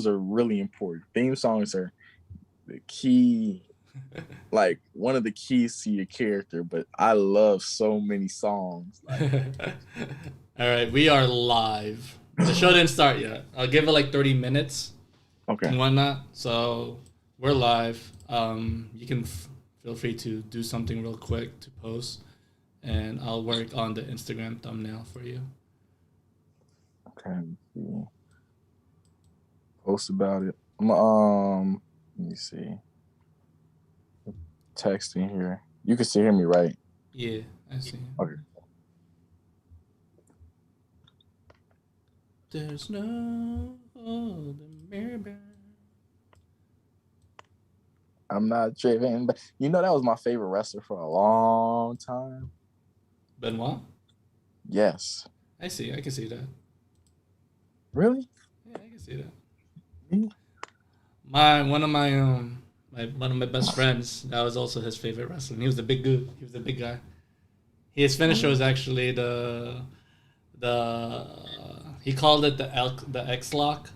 are really important. Theme songs are the key, like one of the keys to your character. But I love so many songs. Like, all right, we are live. The show didn't start yet. I'll give it like 30 minutes okay, and whatnot. So we're live. You can feel free to do something real quick to post, and I'll work on the Instagram thumbnail for you. okay. Yeah. Post about it. Let me see. Texting here. You can still hear me, right? Yeah, I see. Okay. There's no holding me back. I'm not tripping, but you know that was my favorite wrestler for a long time. Benoit? Yes. I see. I can see that. Really? Yeah, I can see that. Mm-hmm. One of my best friends, that was also his favorite wrestler. He was the big dude. He was the big guy. His finisher was actually the he called it the X lock.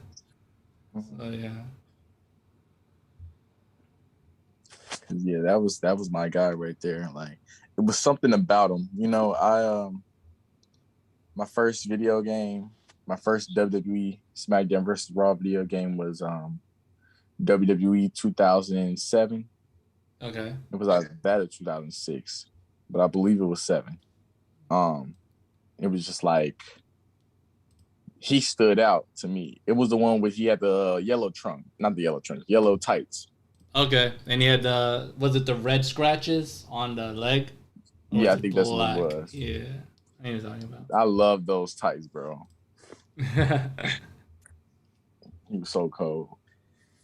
So yeah. Yeah, that was my guy right there. Like, it was something about him. You know, my first video game, my first WWE SmackDown versus Raw video game was WWE 2007. Okay. It was either that or 2006, but I believe it was 7. It was just like, he stood out to me. It was the one where he had the yellow trunk, not the yellow trunk, yellow tights. Okay, and he had was it the red scratches on the leg? Or Yeah, was I it think that's what it black? was. Yeah, I know what you're talking about. I love those tights, bro. He was so cold.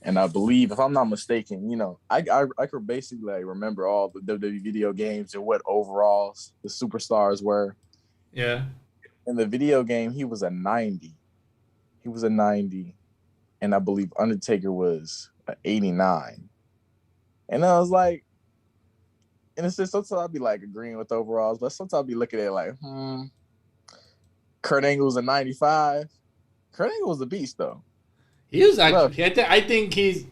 And I believe, if I'm not mistaken, you know, I could basically like remember all the WWE video games and what overalls the superstars were. Yeah. In the video game, he was a 90. He was a 90. And I believe Undertaker was an 89. And I was like, and it's just sometimes I'd be like agreeing with overalls, but sometimes I'd be looking at it like, Kurt Angle was a 95. Kurt Angle was a beast, though. He was actually. I think he's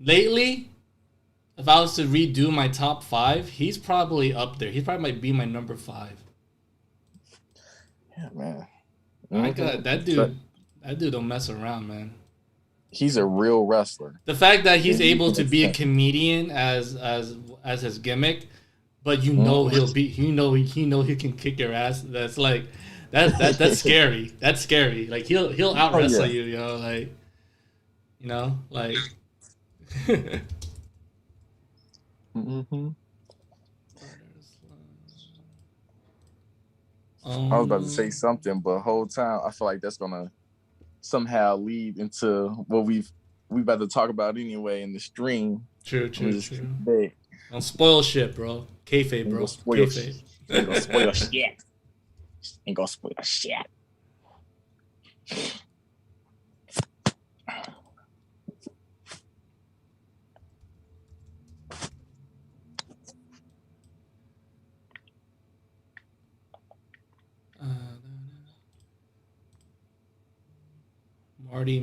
lately. If I was to redo my top 5, he's probably up there. He probably might be my number 5. Yeah, man. I got that dude. That dude don't mess around, man. He's a real wrestler. The fact that he's able to be a comedian as his gimmick, but he can kick your ass. That's like that's scary. That's scary. Like he'll out wrestle you, yo. Like, you know, like. Mm-hmm. I was about to say something, but the whole time I feel like that's gonna somehow lead into what we about to talk about anyway in the stream. True. Don't spoil shit, bro. Kayfabe, bro. Kayfabe. Ain't gonna spoil shit. Ain't gonna spoil shit. Marty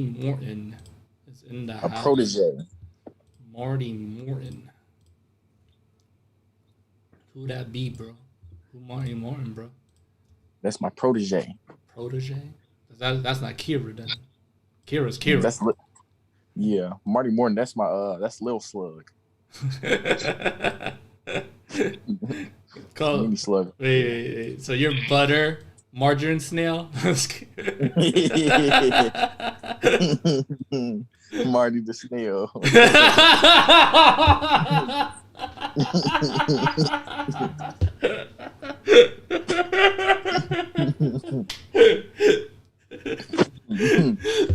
Morton is in the house. A protege. Marty Morton. Who that be, bro? Who Marty Morton, bro? That's my protege. Protege? That's not Kira then. Kira's Kira. Yeah, Marty Morton. That's my that's Lil Slug. Mini Slug. Wait. So you're Butter, Margarine Snail? Marty the Snail.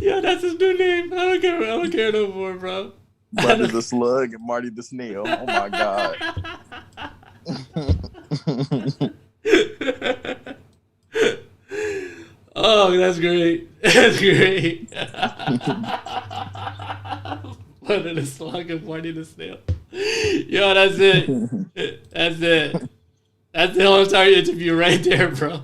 Yeah, that's his new name. I don't care no more, bro. Butter the Slug and Marty the Snail. Oh my god. Oh, that's great. That's great. Butter the Slug and Marty the Snail. Yo, that's it. That's it. That's the whole entire interview right there, bro.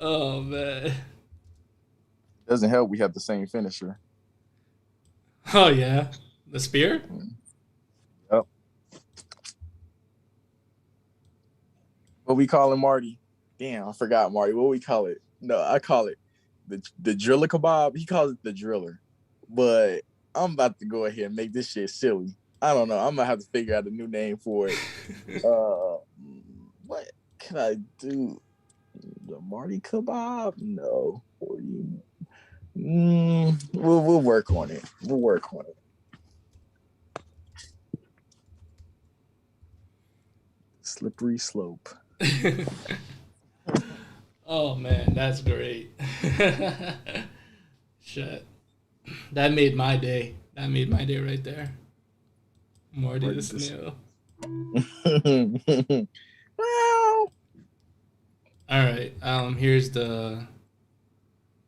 Oh man. Doesn't help. We have the same finisher. Oh yeah, the spear. Yep. What we call him, Marty? Damn, I forgot, Marty. What we call it? No, I call it the driller kebab. He calls it the driller. But I'm about to go ahead and make this shit silly. I don't know. I'm gonna have to figure out a new name for it. What can I do? The Marty kebab? No. We'll work on it. We'll work on it. Slippery slope. Oh man, that's great. Shit. That made my day. That made my day right there. Marty the snail. Well. Alright, here's the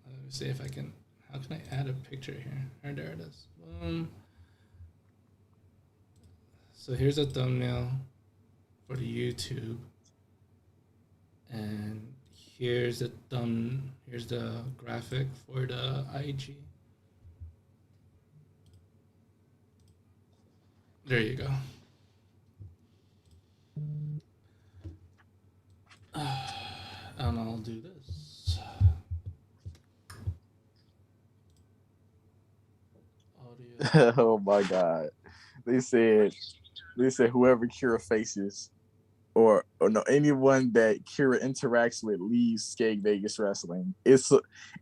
let me see if I can how can I add a picture here? Oh, there it is. So here's a thumbnail for the YouTube. And here's the graphic for the IG. There you go. And I'll do this. Audio. Oh my God. They said whoever Kira faces or no anyone that Kira interacts with leaves Skate Vegas Wrestling.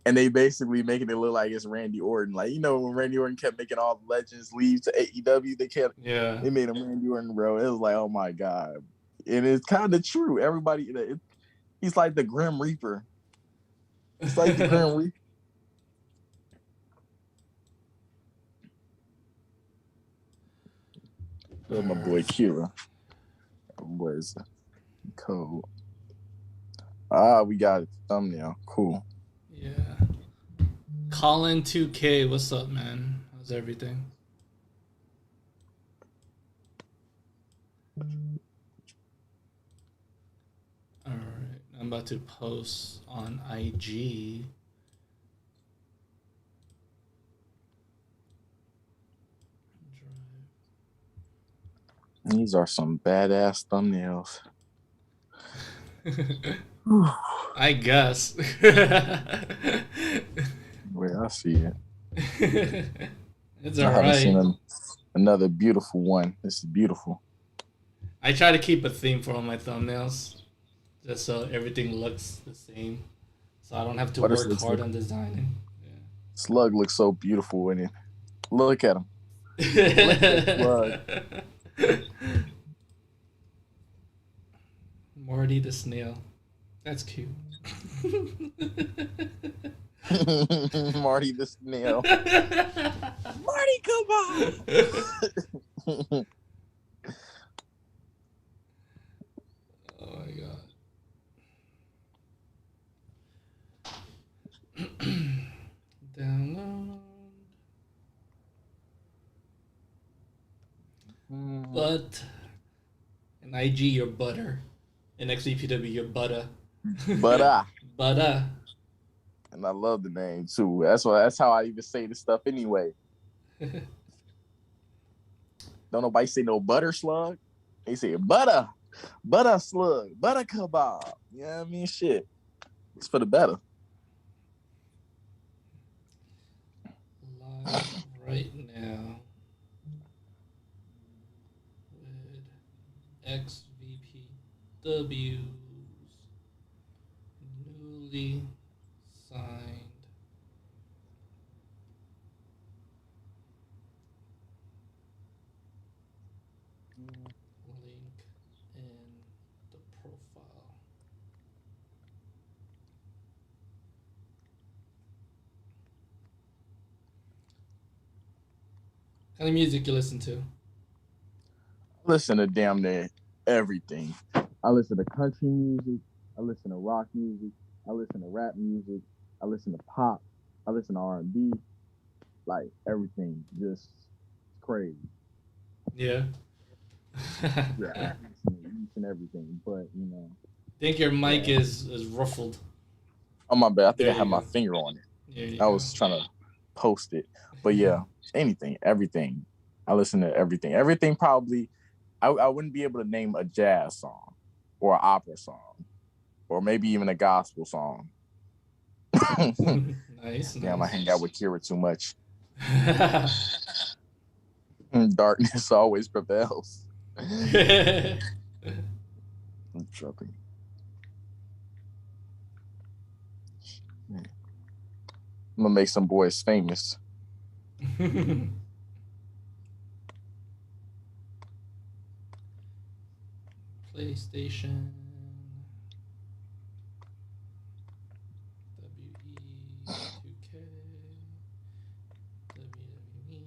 And they basically making it look like it's Randy Orton. Like, you know, when Randy Orton kept making all the legends leave to AEW, they made him Randy Orton, bro. It was like, oh my God. And it's kind of true. Everybody, he's like the Grim Reaper. It's like the Grim Reaper. That's my boy Kira. What is it? Code. We got it. Thumbnail. Cool. Yeah. Colin 2K, what's up, man? How's everything? Alright. I'm about to post on IG. These are some badass thumbnails. I guess. Where I see it. It's all right. Another beautiful one. This is beautiful. I try to keep a theme for all my thumbnails, just so everything looks the same, so I don't have to work hard on designing. Yeah. Slug looks so beautiful in it. Look at him. Look at Slug. Marty the snail. That's cute. Marty the snail. Marty, come on. Oh my God. Download. But in IG, you're butter. In XVPW, you're butter. Butter. Butter. And I love the name too. That's how I even say this stuff anyway. Don't nobody say no butter slug. They say butter slug, butter kebab. You know what I mean? Shit. It's for the better. Live right now with XVPW's newly signed link in the profile. What kind of music you listen to? I listen to damn near everything. I listen to country music. I listen to rock music. I listen to rap music. I listen to pop. I listen to R&B. Like everything, just crazy. Yeah. Yeah, I listen to each and everything, but you know. I think your mic is ruffled. Oh my bad. I think There I had you my go. finger on it. There you I go. was trying to post it. But yeah, anything, everything. I listen to everything. Everything probably. I wouldn't be able to name a jazz song or an opera song or maybe even a gospel song. Nice, Damn, I nice. hang out with Kira too much. Darkness always prevails. I'm tripping. I'm gonna make some boys famous. PlayStation. WWE2K. WWE.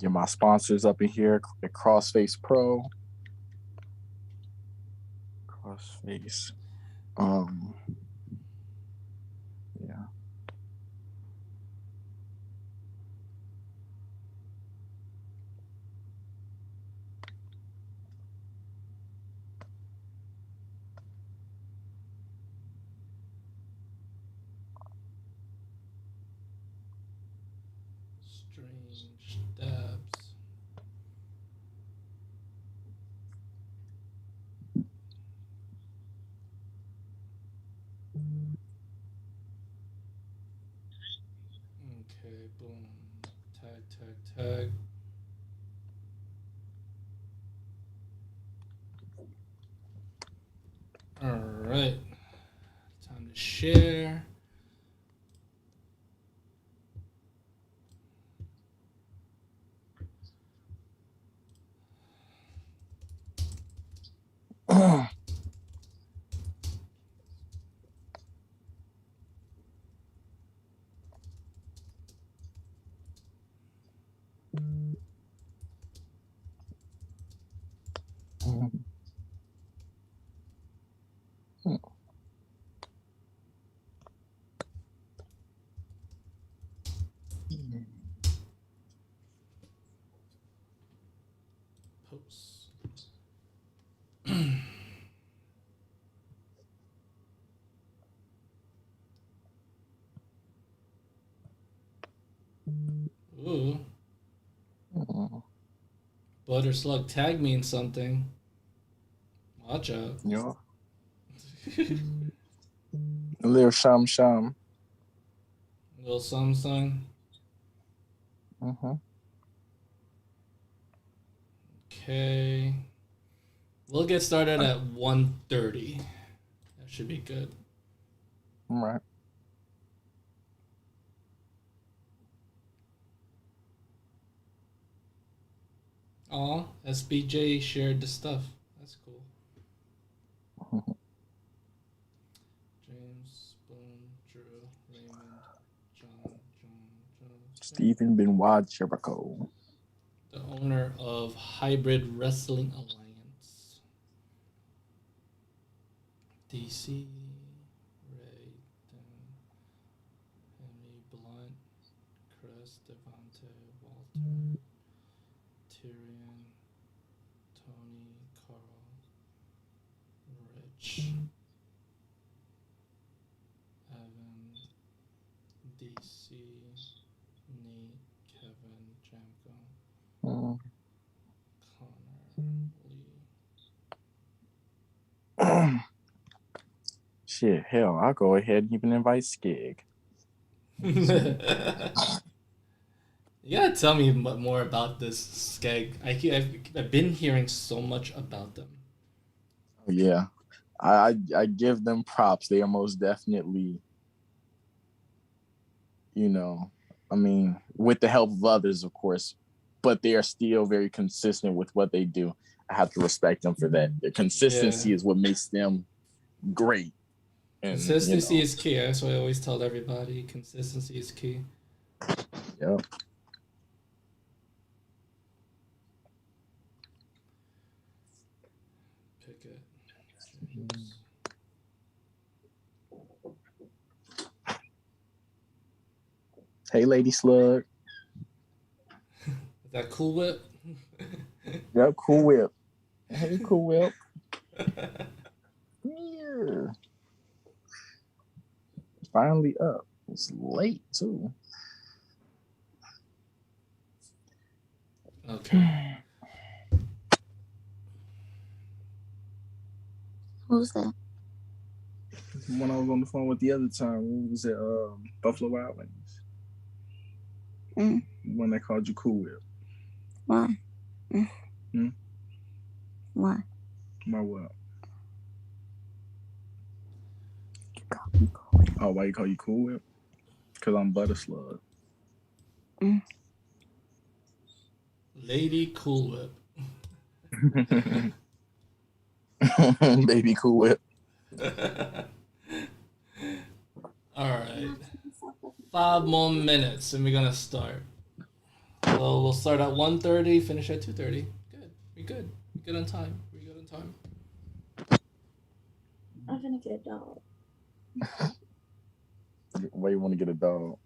Get my sponsors up in here at Crossface Pro. Crossface. Yeah. Strange dabs. Okay, boom. Tag. Alright. Time to share. Posts. Ooh. Butter Slug tag means something. Watch out. Yeah. A little sham. Little something. Okay. We'll get started at 1:30. That should be good. All right. Aw, SBJ shared the stuff. That's cool. James, Boone, Drew, Raymond, John. Stephen Benoit Jericho. The owner of Hybrid Wrestling Alliance. DC, Ray, Henry Blunt, Chris, Devontae, Walter, Tyrion, Tony, Carl, Rich, Evan, DC, Nate, Kevin, Jamko, Connor, Lee. Shit, hell, I'll go ahead and even invite Skig. You gotta tell me more about this Skeg. I've been hearing so much about them. Yeah, I give them props. They are most definitely, I mean, with the help of others, of course, but they are still very consistent with what they do. I have to respect them for that. Their consistency is what makes them great. And, consistency is key. That's what I always tell everybody. Consistency is key. Yeah. pick it. Hey, Lady Slug. Is that Cool Whip? Yep, Cool Whip. Hey, Cool Whip. Yeah. Finally up. It's late too. Okay. Who's that? When I was on the phone with the other time, we was at Buffalo Wild Wings. When they called you Cool Whip. Why? Why? My what? You call me Cool Whip. Oh, why you call you Cool Whip? Because I'm Butter Slug. Lady Cool Whip. Baby Cool Whip. All right. 5 more minutes and we're gonna start. So we'll start at 1:30, finish at 2:30. Good. We're good. We're good on time. We're good on time. I'm gonna get a dog. Why you want to get a dog?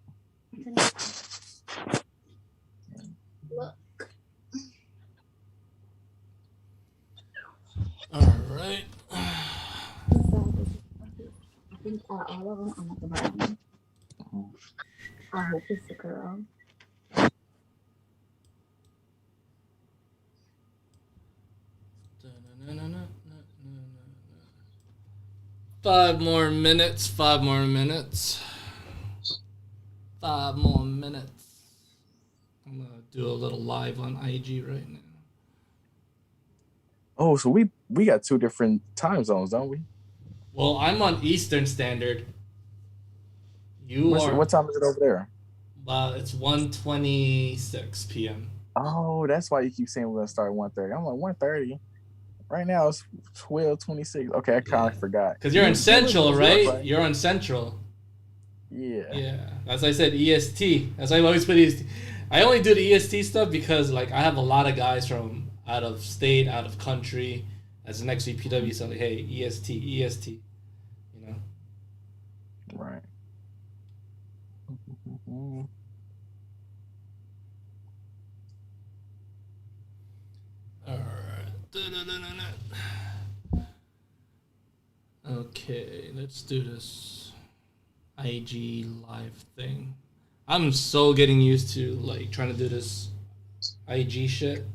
Look. All right. I think all of them I'm at the bottom. I hope it's a girl. Five more minutes. 5 more minutes. 5 more minutes. I'm gonna do a little live on IG right now. Oh, so we got 2 different time zones, don't we? Well, I'm on Eastern Standard. What time is it over there? It's 1:26 p.m. Oh, that's why you keep saying we're gonna start at 1:30. I'm like 1:30. Right now it's 12:26. Okay, I kind of forgot. Because you're in Central, right? You're on Central. Yeah. Yeah. As I said, EST. That's why I always put EST. I only do the EST stuff because like I have a lot of guys from out of state, out of country. As an XVPW, so like, hey, EST, you know. Right. All right. Okay, let's do this IG live thing. I'm so getting used to like trying to do this IG shit.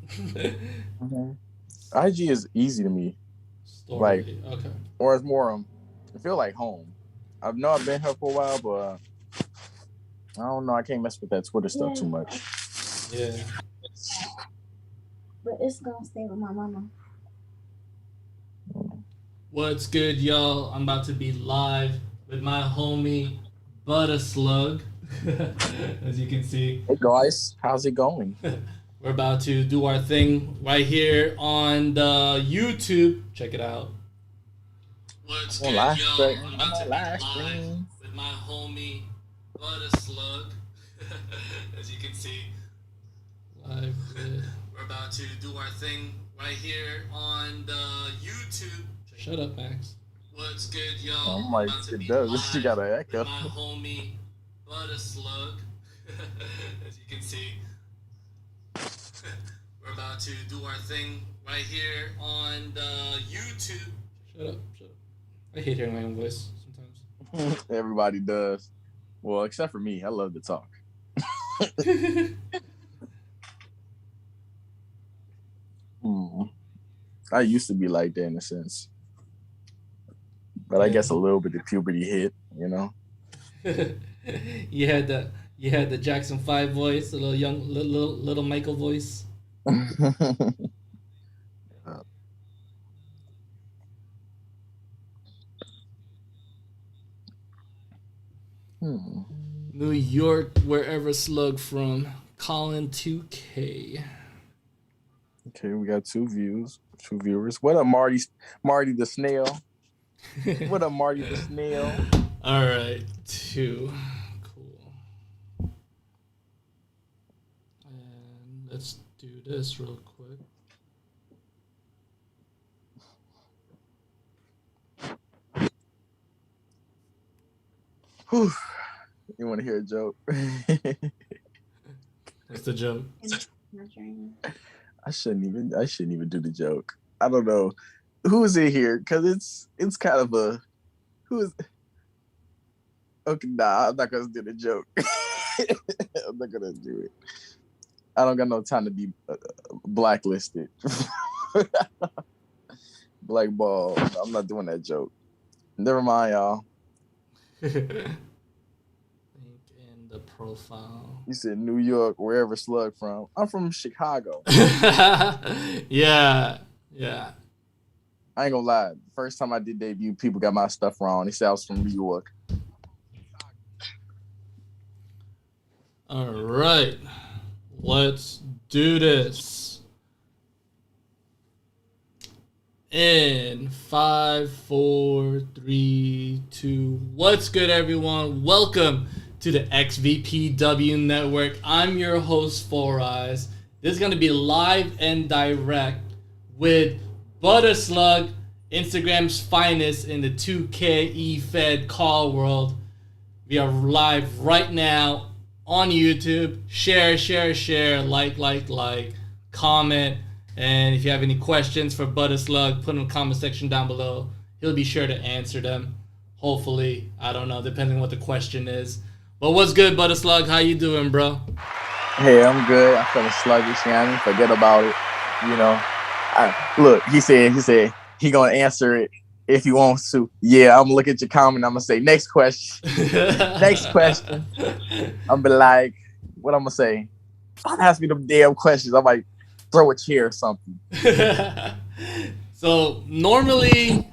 IG is easy to me. Like, okay. Or it's more I feel like home. I know I've been here for a while, but I don't know. I can't mess with that Twitter stuff too much. Yeah. But it's gonna stay with my mama. What's good, y'all? I'm about to be live with my homie Butter Slug. As you can see. Hey guys, how's it going? We're about to do our thing right here on the YouTube. Check it out. What's good, y'all? I'm about to be live with my homie Butter Slug. As you can see. Live vid. We're about to do our thing right here on the YouTube. Shut up, Max. What's good, y'all? I'm like, it does. You got an echo. My homie Butter Slug. As you can see. We're about to do our thing right here on the YouTube. Shut up. I hate hearing my own voice sometimes. Everybody does. Well, except for me. I love to talk. I used to be like that in a sense. But I guess a little bit of puberty hit, you know. You had the Jackson 5 voice, a little young little Michael voice. New York, wherever Slug from. Colin 2K. Okay, we got 2 viewers. What up, Marty the Snail? What up, Marty the Snail? All right, 2. Cool. And let's do this real quick. Whew. You want to hear a joke? What's the joke? I shouldn't even do the joke. I don't know who's in here because it's kind of a who's. Okay, nah, I'm not gonna do the joke. I'm not gonna do it. I don't got no time to be blacklisted. Blackball. I'm not doing that joke. Never mind, y'all. Link in the profile. You said New York, wherever Slug from. I'm from Chicago. Yeah. I ain't gonna lie. First time I did debut, people got my stuff wrong. They said I was from New York. All right. Let's do this. In 5, 4, 3, 2. What's good, everyone? Welcome to the XVPW network. I'm your host, Four Eyes. This is going to be live and direct with Butter Slug, Instagram's finest in the 2K Fed call world. We are live right now on YouTube. Share, like, comment. And if you have any questions for Butter Slug, put them in the comment section down below. He'll be sure to answer them. Hopefully. I don't know, depending on what the question is. But what's good, Butter Slug? How you doing, bro? Hey, I'm good. I'm feeling sluggish, man. Forget about it. You know. Look, he said he gonna answer it if he wants to. Yeah, I'm gonna look at your comment. I'm gonna say next question. Next question. I'm be like, what I'm gonna say? Don't ask me them damn questions. I'm like, throw a chair or something. So normally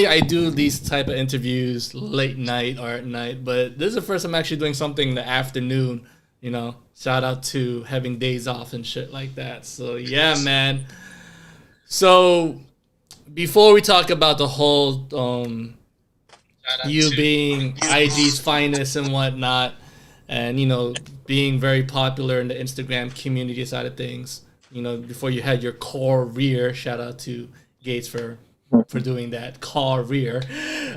I do these type of interviews late night or at night, but this is the first time I'm actually doing something in the afternoon. You know, shout out to having days off and shit like that. So yeah, man. So before we talk about the whole you being IG's finest and whatnot, and you know being very popular in the Instagram community side of things. You know, before you had your career, shout out to Gates for doing that career.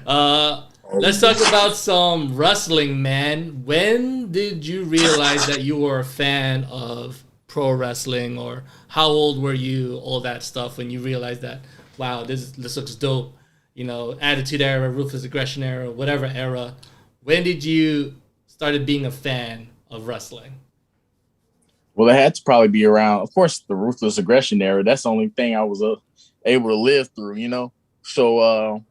Let's talk about some wrestling, man. When did you realize that you were a fan of pro wrestling, or how old were you? All that stuff when you realized that, wow, this looks dope. You know, Attitude Era, Ruthless Aggression Era, whatever era. When did you started being a fan of wrestling? Well, it had to probably be around, of course, the Ruthless Aggression Era. That's the only thing I was able to live through, you know? So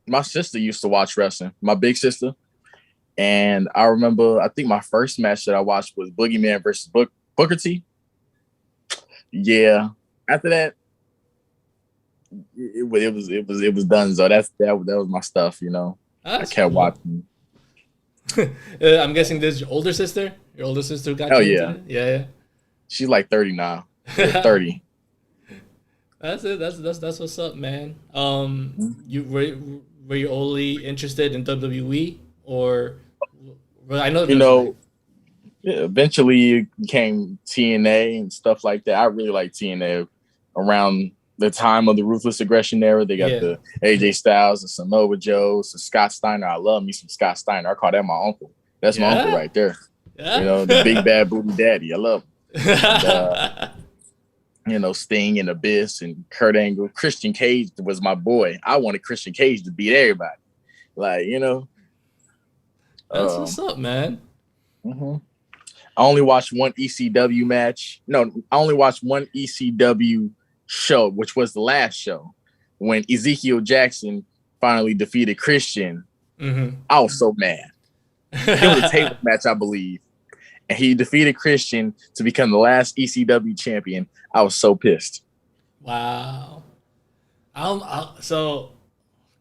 my sister used to watch wrestling, my big sister. And I remember, I think my first match that I watched was Boogeyman versus Booker T. Yeah. After that, it was done. So that was my stuff, you know? I kept watching. I'm guessing this is your older sister? Your older sister got you into it? Yeah. She's like 30 now. 30. That's it. That's what's up, man. You were you only interested in WWE, or I know you know, eventually it became TNA and stuff like that. I really like TNA around the time of the Ruthless Aggression Era. They got the AJ Styles, the Samoa Joe, the Scott Steiner. I love me some Scott Steiner. I call that my uncle. That's my uncle right there. Yeah. You know, the big bad booty daddy. I love him. And, you know, Sting and Abyss and Kurt Angle. Christian Cage was my boy. I wanted Christian Cage to beat everybody. Like, you know. That's what's up, man. Mm-hmm. I only watched one ECW match. No, I only watched one ECW show, which was the last show, when Ezekiel Jackson finally defeated Christian. Mm-hmm. I was so mad. It was a table match, I believe. And he defeated Christian to become the last ECW champion. I was so pissed. Wow. So,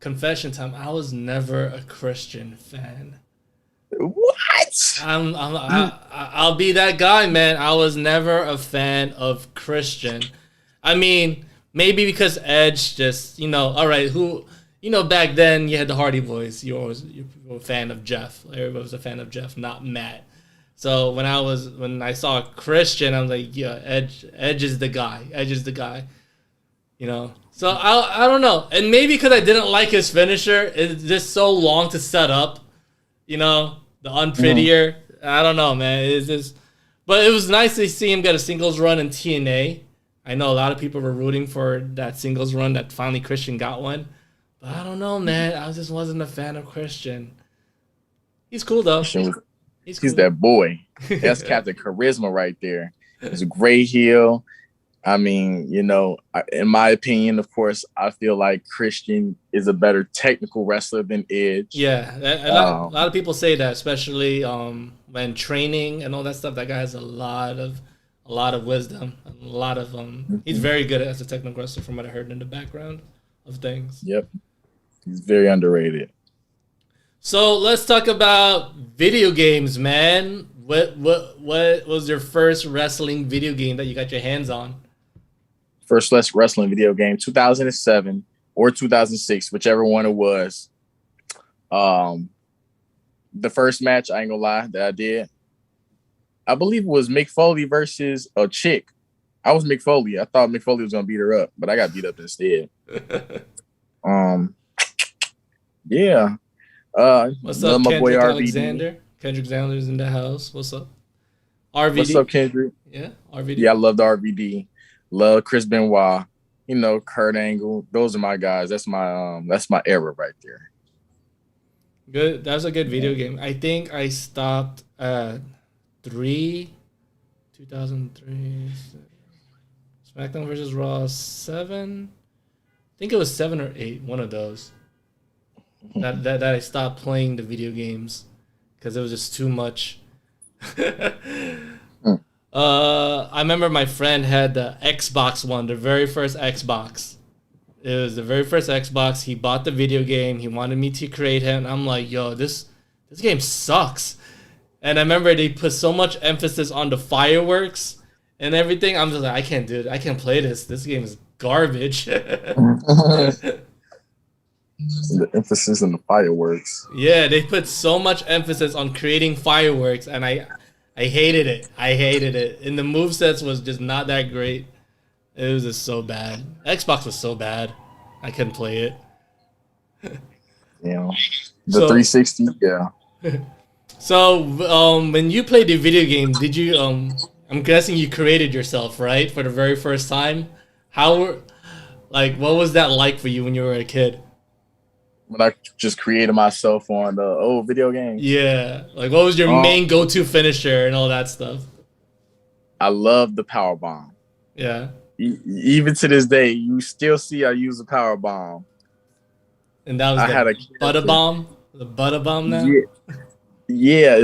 confession time. I was never a Christian fan. What? I'll be that guy, man. I was never a fan of Christian. I mean, maybe because Edge just, you know, all right, back then you had the Hardy Boys. You were a fan of Jeff. Everybody was a fan of Jeff, not Matt. So when I saw Christian, I'm like, yeah, Edge is the guy. Edge is the guy. You know. So I don't know. And maybe because I didn't like his finisher, it's just so long to set up. You know, the unprettier. I don't know, man. It's just, but it was nice to see him get a singles run in TNA. I know a lot of people were rooting for that singles run that finally Christian got one. But I don't know, man. I just wasn't a fan of Christian. He's cool, though. He's that boy. That's Captain Charisma right there. He's a great heel. I mean, you know, in my opinion, of course, I feel like Christian is a better technical wrestler than Edge. Yeah, a lot of people say that, especially when training and all that stuff. That guy has a lot of wisdom, a lot of He's very good as a technical wrestler, from what I heard in the background of things. Yep, he's very underrated. So let's talk about video games, man. What was your first wrestling video game that you got your hands on? First wrestling video game, 2007 or 2006, whichever one it was. The first match, I ain't gonna lie, that I did, I believe it was Mick Foley versus a chick. I was Mick Foley. I thought Mick Foley was gonna beat her up, but I got beat up instead. Yeah. What's up, my boy Kendrick RVD. Alexander? Kendrick Alexander's in the house. What's up? RVD. What's up, Kendrick? Yeah, RVD. Yeah, I love the RVD. Love Chris Benoit. You know, Kurt Angle. Those are my guys. That's my era right there. Good. That was a good video game. I think I stopped at 2003. SmackDown versus Raw 7. I think it was 7 or 8. One of those. that I stopped playing the video games because it was just too much. I remember my friend had the Xbox one, the very first Xbox. It was the very first Xbox. He bought the video game. He wanted me to create him. I'm like, yo, this game sucks. And I remember they put so much emphasis on the fireworks and everything. I'm just like, I can't do it. I can't play this. This game is garbage. The emphasis on the fireworks. Yeah, they put so much emphasis on creating fireworks, and I hated it. I hated it. And the movesets was just not that great. It was just so bad. Xbox was so bad. I couldn't play it. Yeah. The 360, yeah. So, when you played the video game, did you, I'm guessing you created yourself, right? For the very first time? What was that like for you when you were a kid? When I just created myself on the old video game. Yeah. Like, what was your main go-to finisher and all that stuff? I love the power bomb. Yeah. Even to this day, you still see I use a power bomb. And that was the butter bomb? The butter bomb now? Yeah.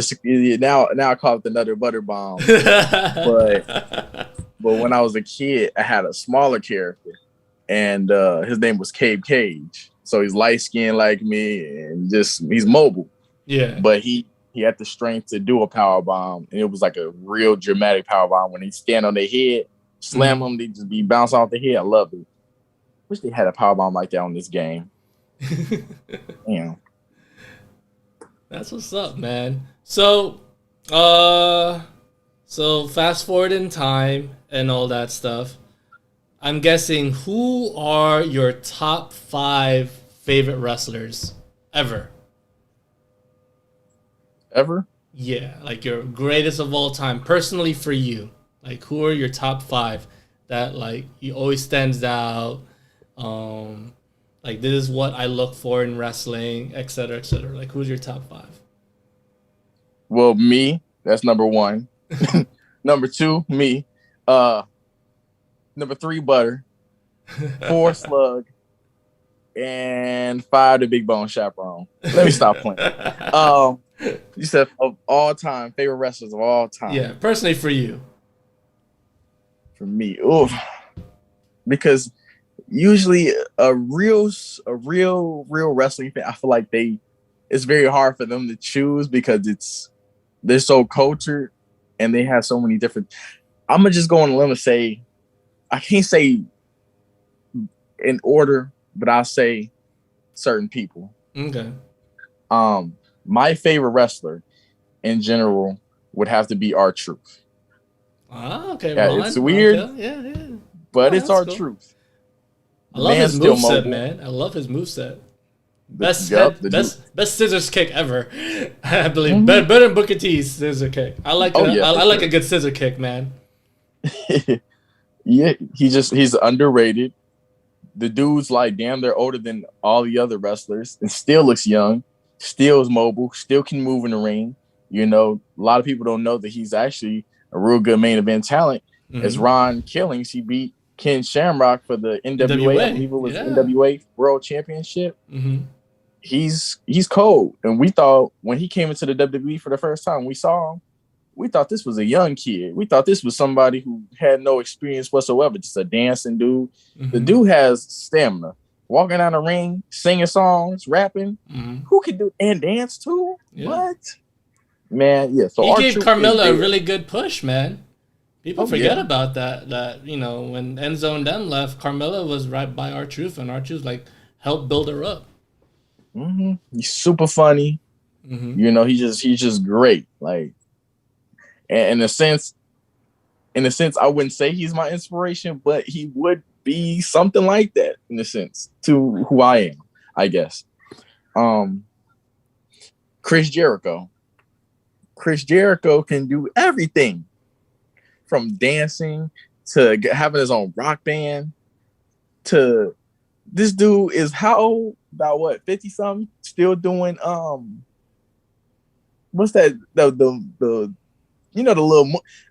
Now I call it the Nutter Butter Bomb. but when I was a kid, I had a smaller character. And his name was Cabe Cage. So he's light skinned like me, and he's mobile. Yeah. But he had the strength to do a power bomb, and it was like a real dramatic power bomb. When he stand on their head, slam them, they just be bouncing off the head. I love it. Wish they had a power bomb like that on this game. Yeah. That's what's up, man. So fast forward in time and all that stuff. I'm guessing, who are your top 5 favorite wrestlers ever? Ever? Yeah, like your greatest of all time, personally for you. Like, who are your top 5 that, like, you always stands out? Like, this is what I look for in wrestling, etc., etc. Like, who's your top 5? Well, me. That's number 1. Number 2, me. Number 3, Butter. 4, Slug. And 5, the Big Bone Chaperone. Let me stop playing. You said of all time, favorite wrestlers of all time. Yeah, personally for you. For me, oof. Because usually a real wrestling fan, I feel like it's very hard for them to choose because they're so cultured and they have so many different. I'm gonna just go on a limb and say, I can't say in order, but I'll say certain people. Okay. My favorite wrestler in general would have to be R-Truth. Ah, okay. Yeah, Ron. it's weird. Okay. Yeah. But it's R-Truth. I love his moveset, man. I love his moveset. Best Yup, best scissors kick ever. I believe better than Booker T's scissor kick. I like I like a good scissor kick, man. Yeah, he's underrated. The dude's like damn, they're older than all the other wrestlers, and still looks young. Still is mobile. Still can move in the ring. You know, a lot of people don't know that he's actually a real good main event talent. As Ron Killings, he beat Ken Shamrock for the NWA. I believe it was NWA World Championship. He's cold, and we thought when he came into the WWE for the first time, we saw him. We thought this was a young kid. We thought this was somebody who had no experience whatsoever, just a dancing dude. The dude has stamina. Walking down the ring, singing songs, rapping. Who can do and dance too? Yeah. What? Man, yeah. So he gave Carmella a really good push, man. People forget about that. That, you know, when Enzo and them left, Carmella was right by R-Truth, and R-Truth like helped build her up. He's super funny. You know, he's just great. Like, and in a sense, I wouldn't say he's my inspiration, but he would be something like that in a sense to who I am, I guess. Chris Jericho. Chris Jericho can do everything from dancing to having his own rock band to this dude is how old? About what, 50 something? Still doing what's that? The you know,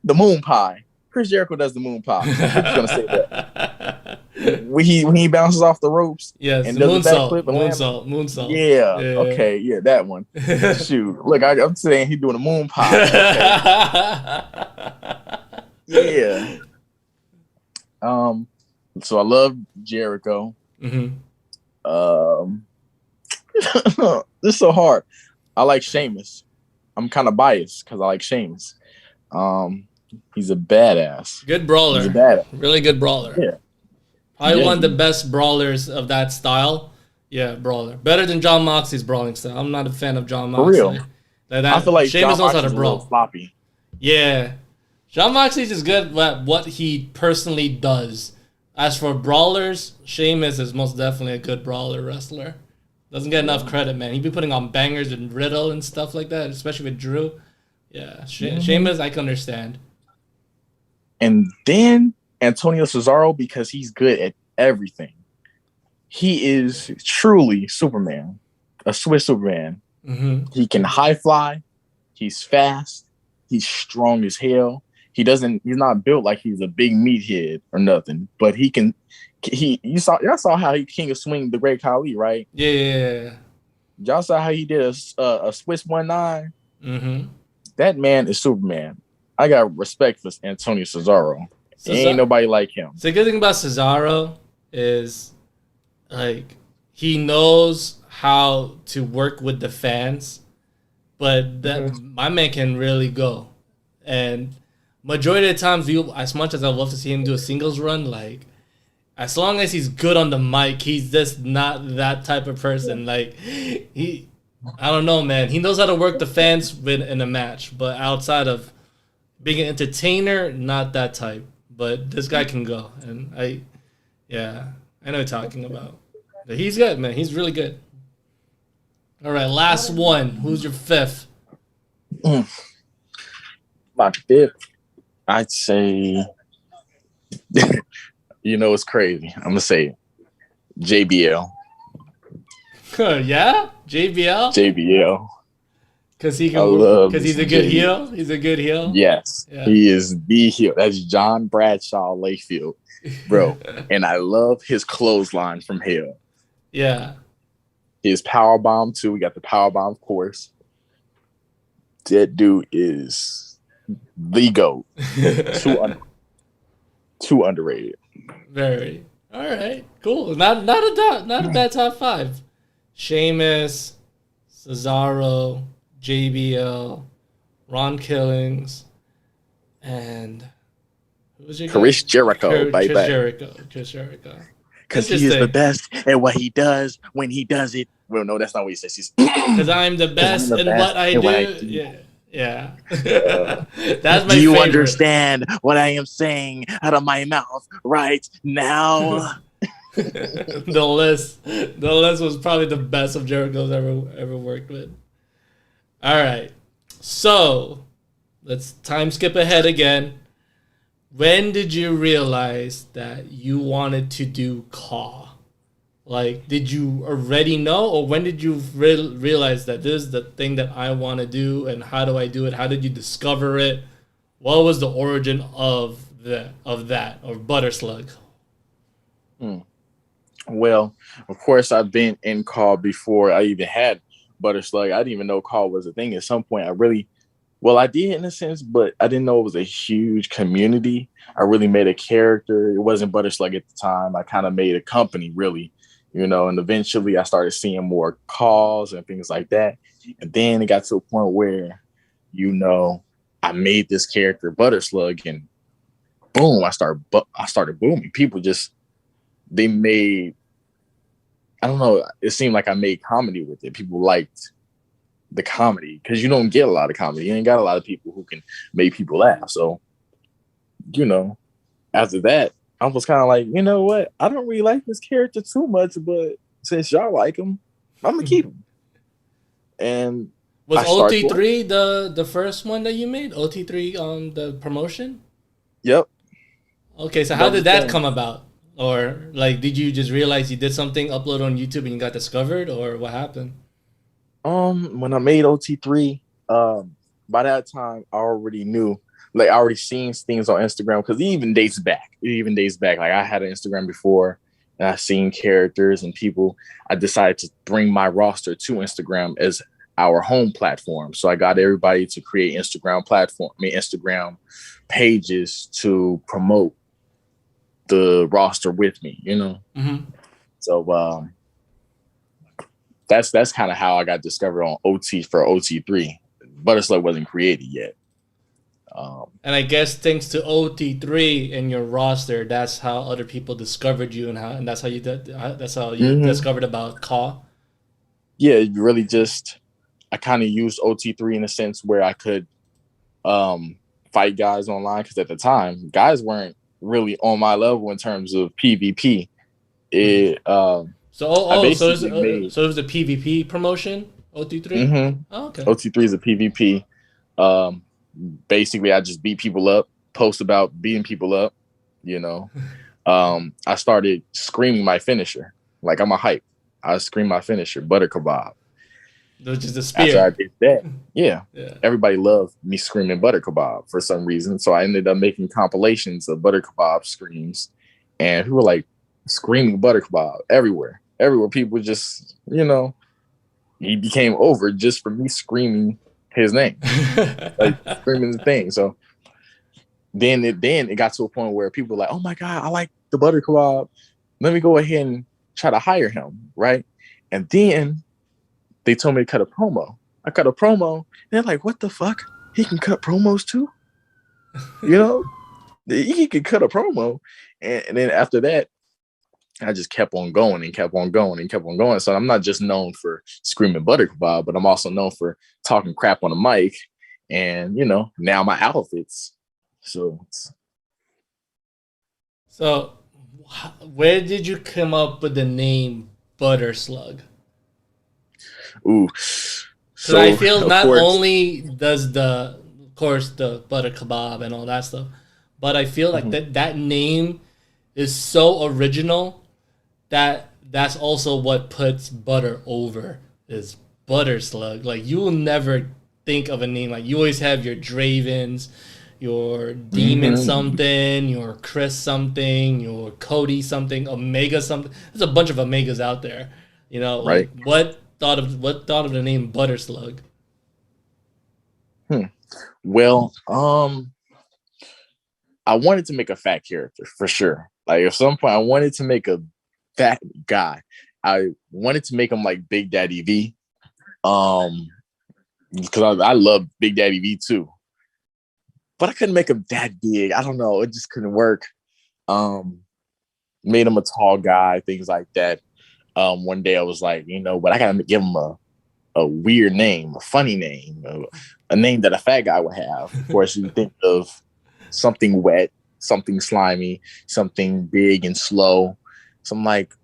the moon pie. Chris Jericho does the moon pie. I'm just gonna say that. When he bounces off the ropes, and does the moonsault. Yeah. Okay. Yeah, that one. Shoot, look, I'm saying he's doing a moon pie. Okay. Yeah. So I love Jericho. This is so hard. I like Sheamus. I'm kind of biased because I like Sheamus. He's a badass. Good brawler. He's a badass. Really good brawler. Yeah. Probably one of the best brawlers of that style. Yeah, brawler. Better than John Moxley's brawling style. I'm not a fan of John Moxley. For real. I feel like Sheamus knows how to a brawl. Sloppy. Yeah. John Moxley's is good at what he personally does. As for brawlers, Sheamus is most definitely a good brawler wrestler. Doesn't get enough credit, man. He'd be putting on bangers and Riddle and stuff like that, especially with Drew. Yeah, Sheamus, I can understand. And then Antonio Cesaro, because he's good at everything. He is truly Superman, a Swiss Superman. He can high fly. He's fast. He's strong as hell. He's not built like he's a big meathead or nothing, but he can. Y'all saw how he king of swing the Great Khali, right? Yeah. Y'all saw how he did a Swiss 1-9. That man is Superman. I got respect for Antonio Cesaro. Ain't nobody like him. The good thing about Cesaro is, like, he knows how to work with the fans, but my man can really go. And majority of the times, as much as I love to see him do a singles run, like, as long as he's good on the mic, he's just not that type of person. Like, I don't know, man. He knows how to work the fans in a match, but outside of being an entertainer, not that type. But this guy can go, and I know what you're talking about. But he's good, man. He's really good. All right, last one. Who's your fifth? My fifth, I'd say, you know, it's crazy. I'm gonna say JBL. Yeah, JBL. JBL. Because he's a good heel. He's a good heel. Yes, he is the heel. That's John Bradshaw Layfield, bro. And I love his clothesline from hell. Yeah. His power bomb too. We got the power bomb, of course. That dude is the GOAT. Too underrated. Very. All right. Cool. Not a bad top five. Sheamus, Cesaro, JBL, Ron Killings, and who was your Chris Jericho, Chris Jericho. Because he is the best at what he does when he does it. Well, no, that's not what he says. Because I'm the best in what I do. Yeah. That's my favorite. Do you understand what I am saying out of my mouth right now? The list was probably the best of Jericho's ever worked with. All right, so let's time skip ahead again. When did you realize that you wanted to do Caw? Like, did you already know, or when did you realize that this is the thing that I want to do, and how do I do it? How did you discover it? What was the origin of that, or Butter Slug? Well, of course, I've been in Caw before I even had Butter Slug. I didn't even know Caw was a thing. At some point, I did in a sense, but I didn't know it was a huge community. I really made a character. It wasn't Butter Slug at the time. I kind of made a company, really, and eventually I started seeing more calls and things like that. And then it got to a point where, I made this character Butter Slug, and boom, I started booming. People they made, I don't know, it seemed like I made comedy with it. People liked the comedy, because you don't get a lot of comedy. You ain't got a lot of people who can make people laugh. So, after that, I was kind of like, you know what? I don't really like this character too much, but since y'all like him, I'm gonna keep him. And was OT3 the first one that you made? OT3 the promotion? Yep. Okay, so how did that come about? Or like, did you just realize you did something, upload on YouTube, and you got discovered, or what happened? When I made OT3, by that time I already knew, like I already seen things on Instagram, because it even dates back. Like I had an Instagram before, and I seen characters and people. I decided to bring my roster to Instagram as our home platform. So I got everybody to create Instagram pages to promote the roster with me, Mm-hmm. So that's kind of how I got discovered on OT3. Butter Slug wasn't created yet. And I guess thanks to OT3 and your roster, that's how other people discovered you, and that's how you discovered about Caw. Yeah, you really I kind of used OT3 in a sense where I could fight guys online, because at the time guys weren't really on my level in terms of PvP. It So it was a PvP promotion, OT3? Mm-hmm. Oh, okay. OT3 is a PvP. Basically, I just beat people up, post about beating people up, I started screaming my finisher. Like, I'm a hype. I scream my finisher, Butter Kebab. Which is the spear. After I did that, yeah. Everybody loved me screaming Butter Kebab for some reason. So I ended up making compilations of Butter Kebab screams. And people were like screaming Butter Kebab everywhere. People just, he became over just for me screaming his name, like screaming the thing. So then it got to a point where people were like, oh my God, I like the Butter Kebab. Let me go ahead and try to hire him, right? And then they told me to cut a promo. I cut a promo, and they're like, what the fuck? He can cut promos too? He can cut a promo. And then after that, I just kept on going and kept on going and kept on going. So I'm not just known for screaming Butter Kebab, but I'm also known for talking crap on the mic, and now my outfits. So where did you come up with the name Butter Slug? Ooh, so I feel not only does the Butter Kebab and all that stuff, but I feel like that name is so original that's also what puts Butter over, is Butter Slug. Like, you will never think of a name like, you always have your Dravens, your Demon something, your Chris something, your Cody something, Omega something. There's a bunch of Omegas out there, right? Like, what thought of the name Butter Slug? Well, I wanted to make a fat character for sure. Like, at some point I wanted to make a fat guy. I wanted to make him like Big Daddy V, because I love Big Daddy V too, but I couldn't make him that big. I don't know, it just couldn't work. Made him a tall guy, things like that. One day I was like, but I gotta give him a weird name, a funny name, a name that a fat guy would have. Of course, you think of something wet, something slimy, something big and slow, some like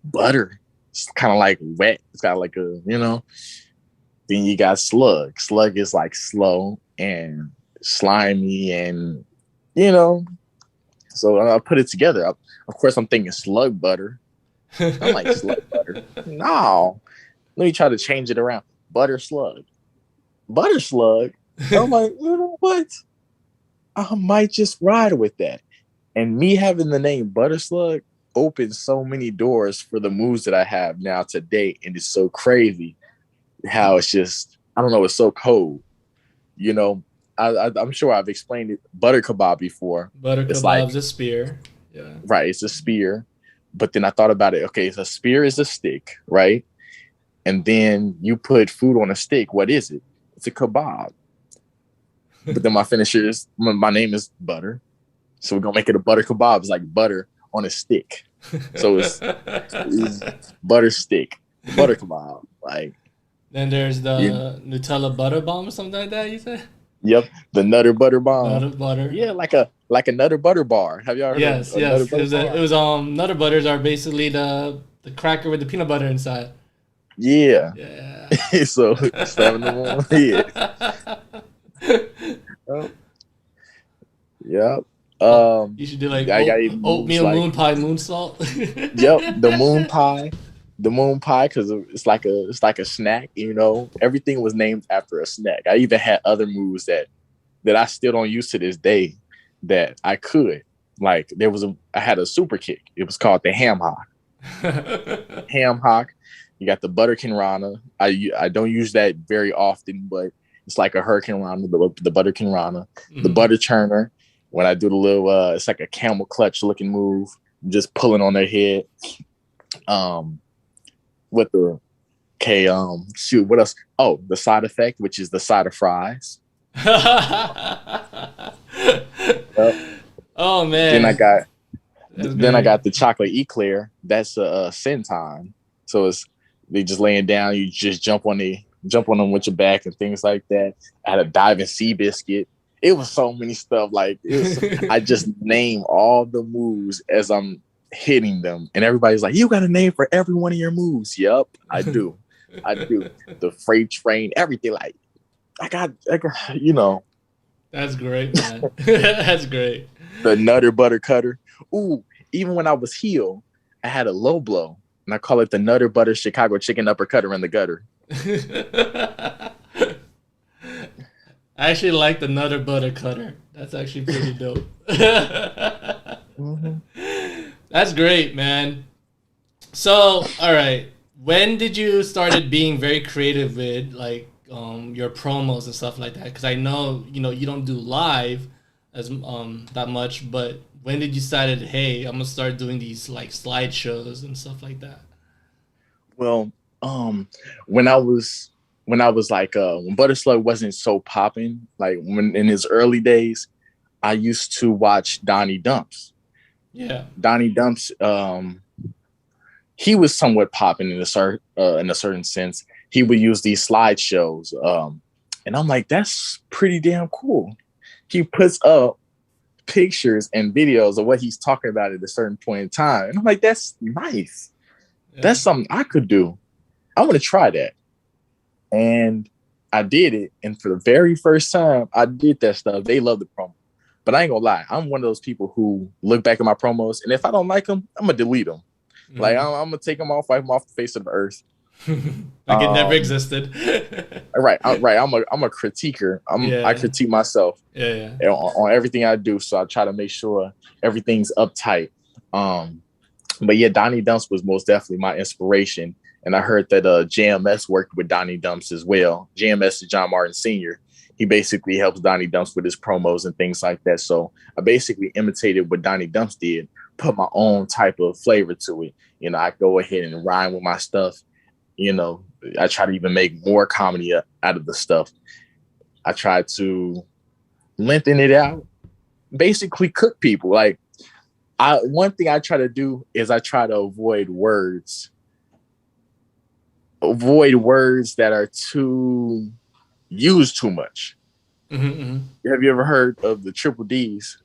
butter. It's kind of like wet. It's got like a, you know. Then you got Slug. Slug is like slow and slimy and, you know. So I put it together. Of course, I'm thinking slug butter. I'm like, slug butter? No. Let me try to change it around. Butter slug. Butter slug? I'm like, you know what? I might just ride with that. And me having the name Butter Slug opened so many doors for the moves that I have now today. And it's so crazy how it's just, I don't know, it's so cold. You know, I'm sure I've explained it, butter kebab before. Butter It's kebab's like, a spear. Yeah. right, it's a spear. But then I thought about it. Okay, so a spear is a stick, right? And then you put food on a stick. What is it? It's a kebab. But then my finisher is, my name is Butter. So we're going to make it a butter kebab. It's like butter on a stick. So it's butter stick, butter kebab. Like, then there's the Nutella butter bomb or something like that, you said? Yep, the Nutter Butter Bomb. Nutter butter. Yeah, like a Nutter Butter bar. Have y'all heard Yes, of a yes. Nutter Butter bar? It was Nutter butters are basically the cracker with the peanut butter inside. Yeah. Yeah. So 7 in the morning. Yeah. Yep. You should do like oatmeal like, moon pie moon salt. Yep, the moon pie. The moon pie, because it's like a snack, you know. Everything was named after a snack. I even had other moves that I still don't use to this day that I could. Like I had a super kick. It was called the ham hock. Ham hock. You got the butter Rana. I don't use that very often, but it's like a hurricane rana, the butter Rana. The butter churner. When I do the little it's like a camel clutch looking move, just pulling on their head. What else? Oh, the side effect, which is the side of fries. Yep. Oh man. Then I got the chocolate eclair. That's a senton. So they just laying down, you just jump on them with your back and things like that. I had a diving sea biscuit. It was so many stuff. Like I just name all the moves as I'm hitting them, and everybody's like, you got a name for every one of your moves. Yep, I do. The freight train, everything. Like I got, you know. That's great, man. That's great. The Nutter Butter Cutter. Ooh, even when I was heel, I had a low blow, and I call it the Nutter Butter Chicago Chicken Uppercutter in the gutter. I actually like the Nutter Butter Cutter. That's actually pretty dope. That's great, man. So, all right. When did you started being very creative with like your promos and stuff like that? Because I know you don't do live as that much, but when did you decided, hey, I'm gonna start doing these like slideshows and stuff like that? Well, when I was like when Butter Slug wasn't so popping, like when in his early days, I used to watch Donnie Dumps. Yeah, Donnie Dumps. He was somewhat popping in a certain sense. He would use these slideshows, and I'm like, that's pretty damn cool. He puts up pictures and videos of what he's talking about at a certain point in time, and I'm like, that's nice. Yeah. That's something I could do. I want to try that, and I did it. And for the very first time I did that stuff, they loved the promo. But I ain't gonna lie, I'm one of those people who look back at my promos, and if I don't like them, I'm gonna delete them. Mm-hmm. Like I'm gonna take them off, wipe them off the face of the earth. Like it never existed. Right. I'm a critiquer. I critique myself. Yeah. On everything I do, so I try to make sure everything's uptight. But yeah, Donnie Dumps was most definitely my inspiration, and I heard that JMS worked with Donnie Dumps as well. JMS is John Martin Sr. He basically helps Donnie Dumps with his promos and things like that. So I basically imitated what Donnie Dumps did, put my own type of flavor to it. I go ahead and rhyme with my stuff. I try to even make more comedy out of the stuff. I try to lengthen it out, basically cook people. Like one thing I try to do is I try to avoid words that are too used too much. Mm-hmm. Have you ever heard of the triple D's?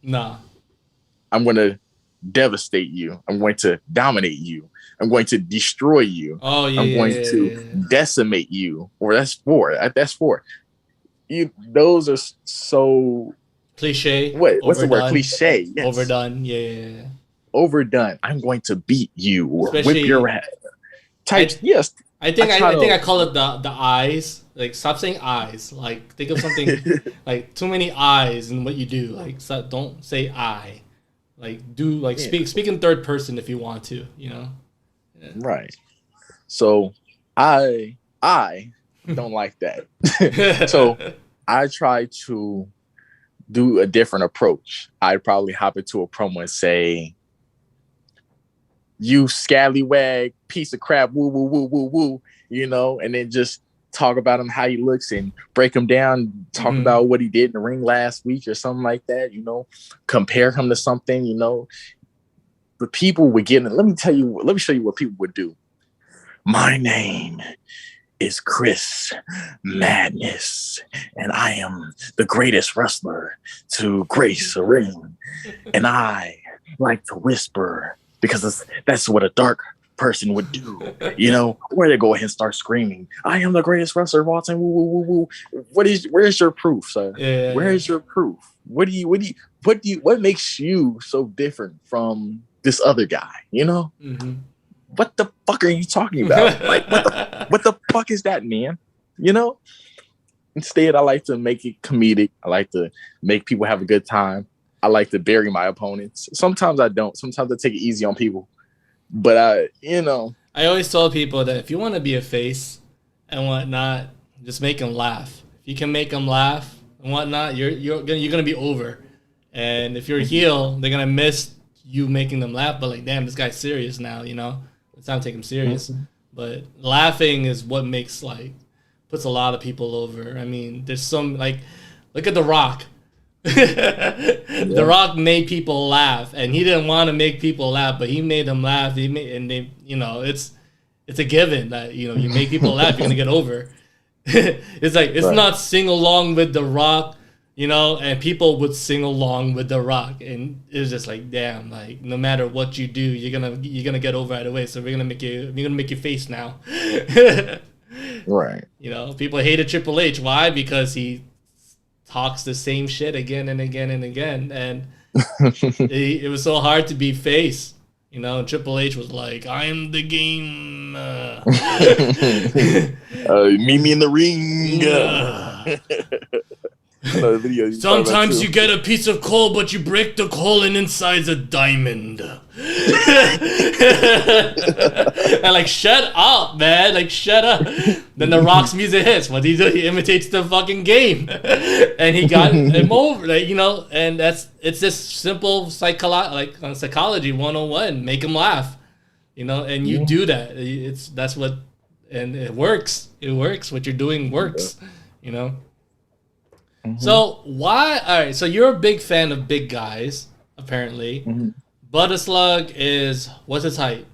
Nah. I'm going to devastate you. I'm going to dominate you. I'm going to destroy you. Oh yeah, I'm going to decimate you. Or that's 4. That's 4. Those are so cliche. What's the word? Cliche. Yes. Overdone. Yeah. Overdone. I'm going to beat you or Especially, whip your ass. Types. Yes. I think I call it the eyes. Like, stop saying eyes. Like, think of something like too many eyes in what you do. Like, so don't say I. Like, do like speak in third person if you want to. You know. Yeah. Right. So I don't like that. So I try to do a different approach. I'd probably hop into a promo and say, "You scallywag piece of crap, woo woo woo woo woo," and then just talk about him, how he looks, and break him down, talk about what he did in the ring last week or something like that, compare him to something, But people would get it. Let me show you what people would do. My name is Chris Madness, and I am the greatest wrestler to grace a ring. And I like to whisper because that's what a dark person would do, where they go ahead and start screaming, "I am the greatest wrestler of all time." Woo, woo, woo, woo. Where's your proof, sir? Yeah. Where's your proof? What makes you so different from this other guy? What the fuck are you talking about? Like, what the fuck is that, man? Instead, I like to make it comedic. I like to make people have a good time. I like to bury my opponents. Sometimes I don't. Sometimes I take it easy on people. But I always tell people that if you want to be a face and whatnot, just make them laugh. If you can make them laugh and whatnot, you're gonna be over. And if you're a heel, they're gonna miss you making them laugh. But like, damn, this guy's serious now. It's time to take him serious. But laughing is what puts a lot of people over. I mean, there's some look at The Rock. The Rock made people laugh, and he didn't want to make people laugh, but he made them laugh. It's a given that you make people laugh, you're gonna get over. It's like not sing along with The Rock, and people would sing along with The Rock, and it was just like, damn, like no matter what you do, you're gonna get over right away. So we're gonna make you face now. Right. People hated Triple H. Why? Because he talks the same shit again and again and again, and it was so hard to be face. Triple H was like, "I am the game. Meet me in the ring." Sometimes you get a piece of coal, but you break the coal and inside's a diamond. And like, shut up, man. Like, shut up. Then The Rock's music hits. What he do? He imitates the fucking game. And he got him over. And it's just simple psychology 101. Make him laugh. And you do that. And it works. It works. What you're doing works. So why? All right. So you're a big fan of big guys, apparently. But a Slug is, what's his height?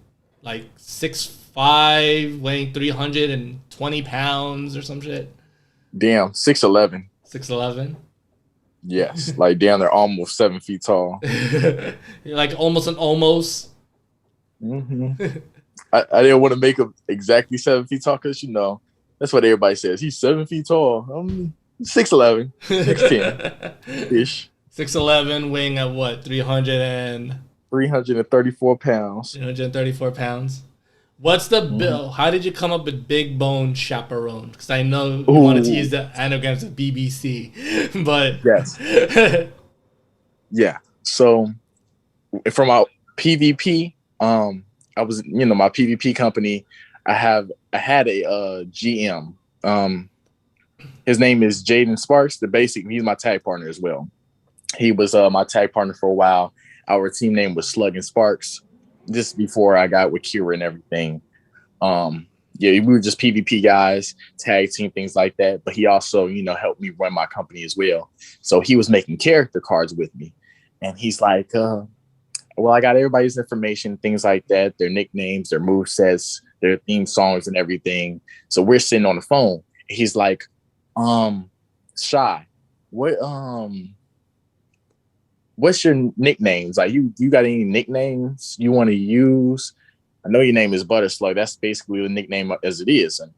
Like 6'5", weighing 320 pounds or some shit. Damn, 6'11". 6'11". Yes, like damn, they're almost 7 feet tall. Like almost an almost. I didn't want to make him exactly 7 feet tall because that's what everybody says. He's 7 feet tall. 6'11", 6'10" ish. 6'11", weighing at what? 334 pounds. 334 pounds. What's the bill? How did you come up with Big Bone Chaperone? Because I know you wanted to use the anagrams of BBC, but yes, yeah. So from our PvP, I was my PvP company. I had a GM. His name is Jaden Sparks. He's my tag partner as well. He was my tag partner for a while. Our team name was Slug and Sparks. Just before I got with Kira and everything. We were just PvP guys, tag team, things like that. But he also, helped me run my company as well. So he was making character cards with me. And he's like, I got everybody's information, things like that, their nicknames, their movesets, their theme songs and everything. So we're sitting on the phone. He's like, Shy, what what's your nicknames? Like you got any nicknames you want to use? I know your name is Butter Slug. That's basically the nickname as it is. And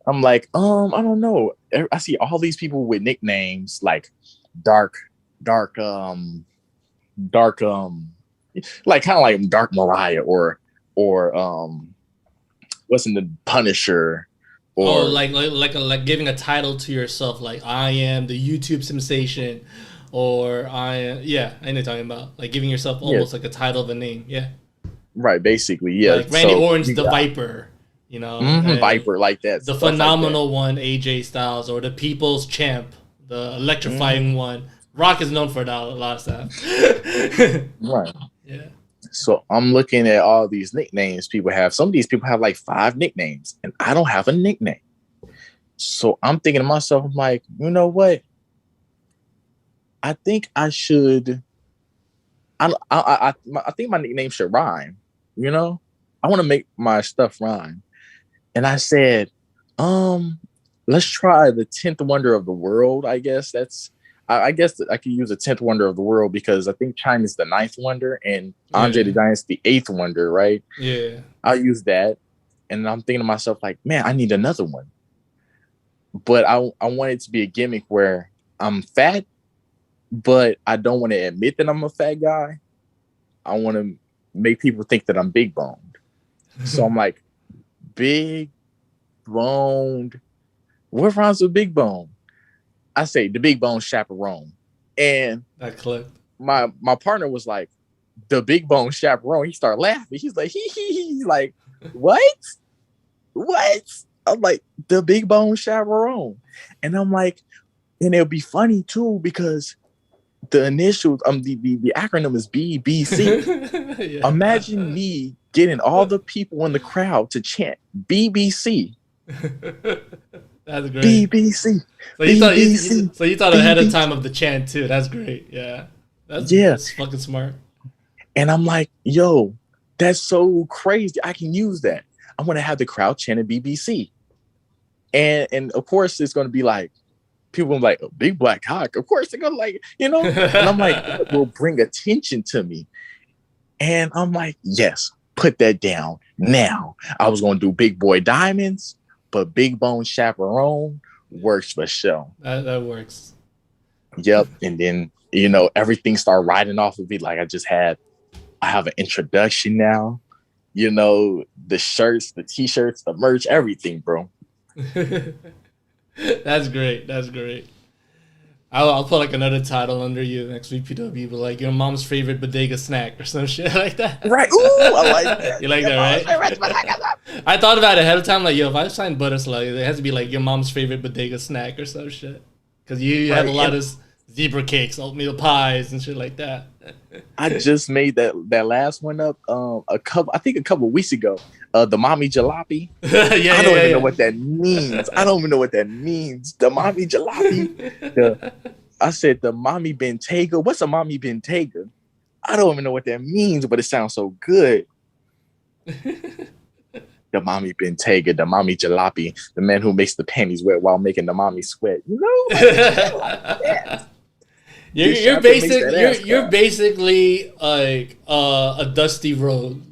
I'm like, I don't know. I see all these people with nicknames like dark, dark, dark, like kind of like Dark Mariah or what's in the Punisher, or like giving a title to yourself, like I am the YouTube sensation, or I know what you're talking about, like giving yourself almost like a title of a name, right, basically, like Randy Orton's the Viper, Viper, like that, the phenomenal one, AJ Styles, or the People's Champ, the electrifying one. Rock is known for that a lot of stuff. Right. Yeah. So I'm looking at all these nicknames people have. Some of these people have like 5 nicknames, and I don't have a nickname. So I'm thinking to myself, I'm like, you know what? I think I should. I think my nickname should rhyme. You know, I want to make my stuff rhyme. And I said, let's try the 10th wonder of the world. I guess I guess that I could use a 10th wonder of the world, because I think China's the 9th wonder and Andre the Giant's the 8th wonder, right? Yeah. I'll use that. And I'm thinking to myself, like, man, I need another one. But I want it to be a gimmick where I'm fat, but I don't want to admit that I'm a fat guy. I want to make people think that I'm big boned. So I'm like, big boned. What rhymes with big bone? I say the big bone chaperone. And that clicked. My partner was like, the big bone chaperone. He started laughing. He's like, He's like, what? I'm like, the big bone chaperone. And I'm like, and it'll be funny too, because the initials, the acronym is BBC. Imagine me getting all the people in the crowd to chant BBC. That's great. BBC. So you thought ahead of time of the chant too. That's great. Yeah. That's fucking smart. And I'm like, yo, that's so crazy. I can use that. I'm gonna have the crowd chanting BBC. And of course it's gonna be like, people are like, a big black cock. Of course they're gonna like, And I'm like, it will bring attention to me. And I'm like, yes, put that down now. I was gonna do Big Boy Diamonds, but Big Bone Chaperone works for sure. That works. Yep. And then, everything started riding off of it. Like I have an introduction now. The shirts, the t-shirts, the merch, everything, bro. That's great. I'll put like another title under you, XVPW, but like your mom's favorite bodega snack or some shit like that. Right. Ooh, I like that. You like that, right? I thought about it ahead of time, like, yo, if I sign Butter Slug, it has to be like your mom's favorite bodega snack or some shit. Because you have a lot of zebra cakes, oatmeal pies, and shit like that. I just made that last one up a couple weeks ago. The mommy jalopy. I don't even know what that means. The mommy jalopy. I said the mommy Bentayga. What's a mommy Bentayga? I don't even know what that means, but it sounds so good. The mommy Bentayga, the mommy jalopy, the man who makes the panties wet while making the mommy sweat. You're basically like a Dusty Rhodes.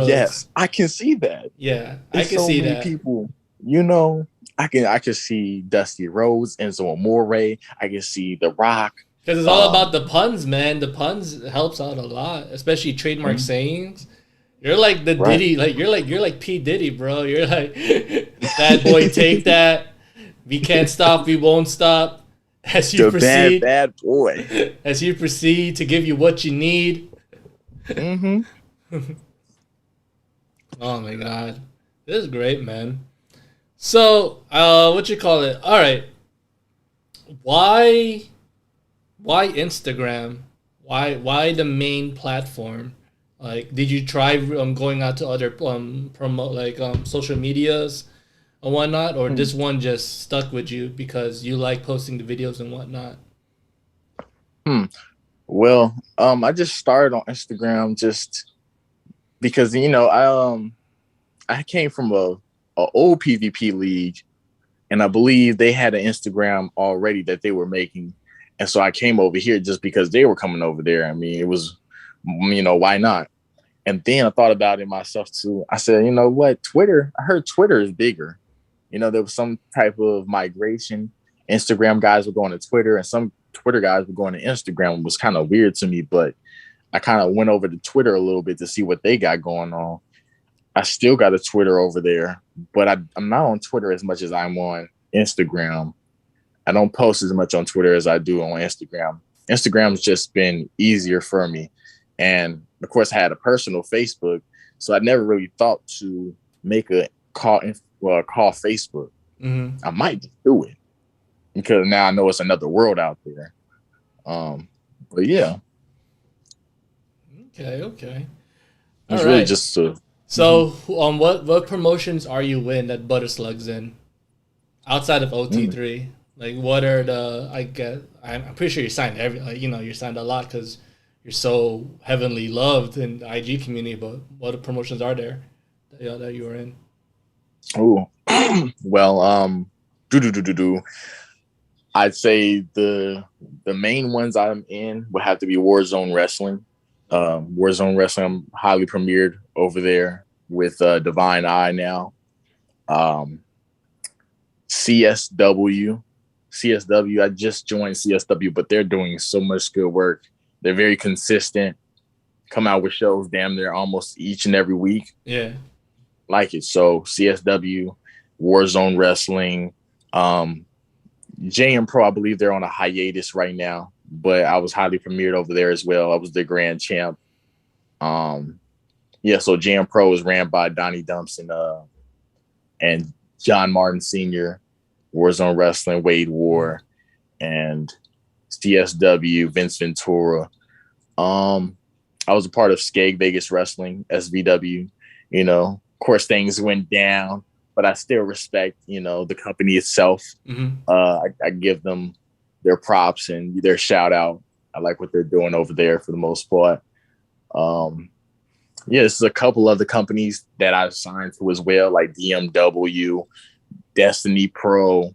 Yes, I can see that. Yeah, I can see that. People, I can see Dusty Rhodes, Enzo Amore. I can see The Rock. Because it's all about the puns, man. The puns helps out a lot, especially trademark sayings. You're like the Diddy, like you're like P Diddy, bro. You're like, bad boy, take that. We can't stop, we won't stop. As you proceed, bad boy. As you proceed to give you what you need. Mm-hmm. Oh my god, this is great, man. So, what you call it? All right, why Instagram? Why the main platform? Like, did you try going out to other social medias and whatnot, or this one just stuck with you because you like posting the videos and whatnot? Well, I just started on Instagram just because I came from a old PvP league, and I believe they had an Instagram already that they were making, And so I came over here just because they were coming over there. I mean, it was, why not? And then I thought about it myself too. I said, you know what? Twitter, I heard Twitter is bigger. There was some type of migration. Instagram guys were going to Twitter and some Twitter guys were going to Instagram. It was kind of weird to me, but I kind of went over to Twitter a little bit to see what they got going on. I still got a Twitter over there, but I'm not on Twitter as much as I'm on Instagram. I don't post as much on Twitter as I do on Instagram. Instagram's just been easier for me. And of course, I had a personal Facebook, so I never really thought to make a call Facebook. Mm-hmm. I might just do it because now I know it's another world out there. But yeah. Okay. It's really just So, what promotions are you in that Butter Slug's in outside of OT3? Like, what are the? I guess I'm pretty sure you signed you signed a lot because you're so heavily loved in the IG community. But what promotions are there that you are in? Oh, well, I'd say the main ones I'm in would have to be Warzone Wrestling. Warzone Wrestling, I'm highly premiered over there with Divine Eye now. CSW, I just joined CSW, but they're doing so much good work. They're very consistent. Come out with shows damn near almost each and every week. Yeah. Like it. So CSW, Warzone Wrestling, JM Pro, I believe they're on a hiatus right now, but I was highly premiered over there as well. I was the grand champ. So JM Pro is ran by Donnie Dumpson and John Martin Sr., Warzone Wrestling, Wade War, and CSW, Vince Ventura. I was a part of Skeg Vegas Wrestling, SVW. Of course, things went down, but I still respect, the company itself. Mm-hmm. I give them their props and their shout out. I like what they're doing over there for the most part. This is a couple of the companies that I've signed to as well, like DMW, Destiny Pro,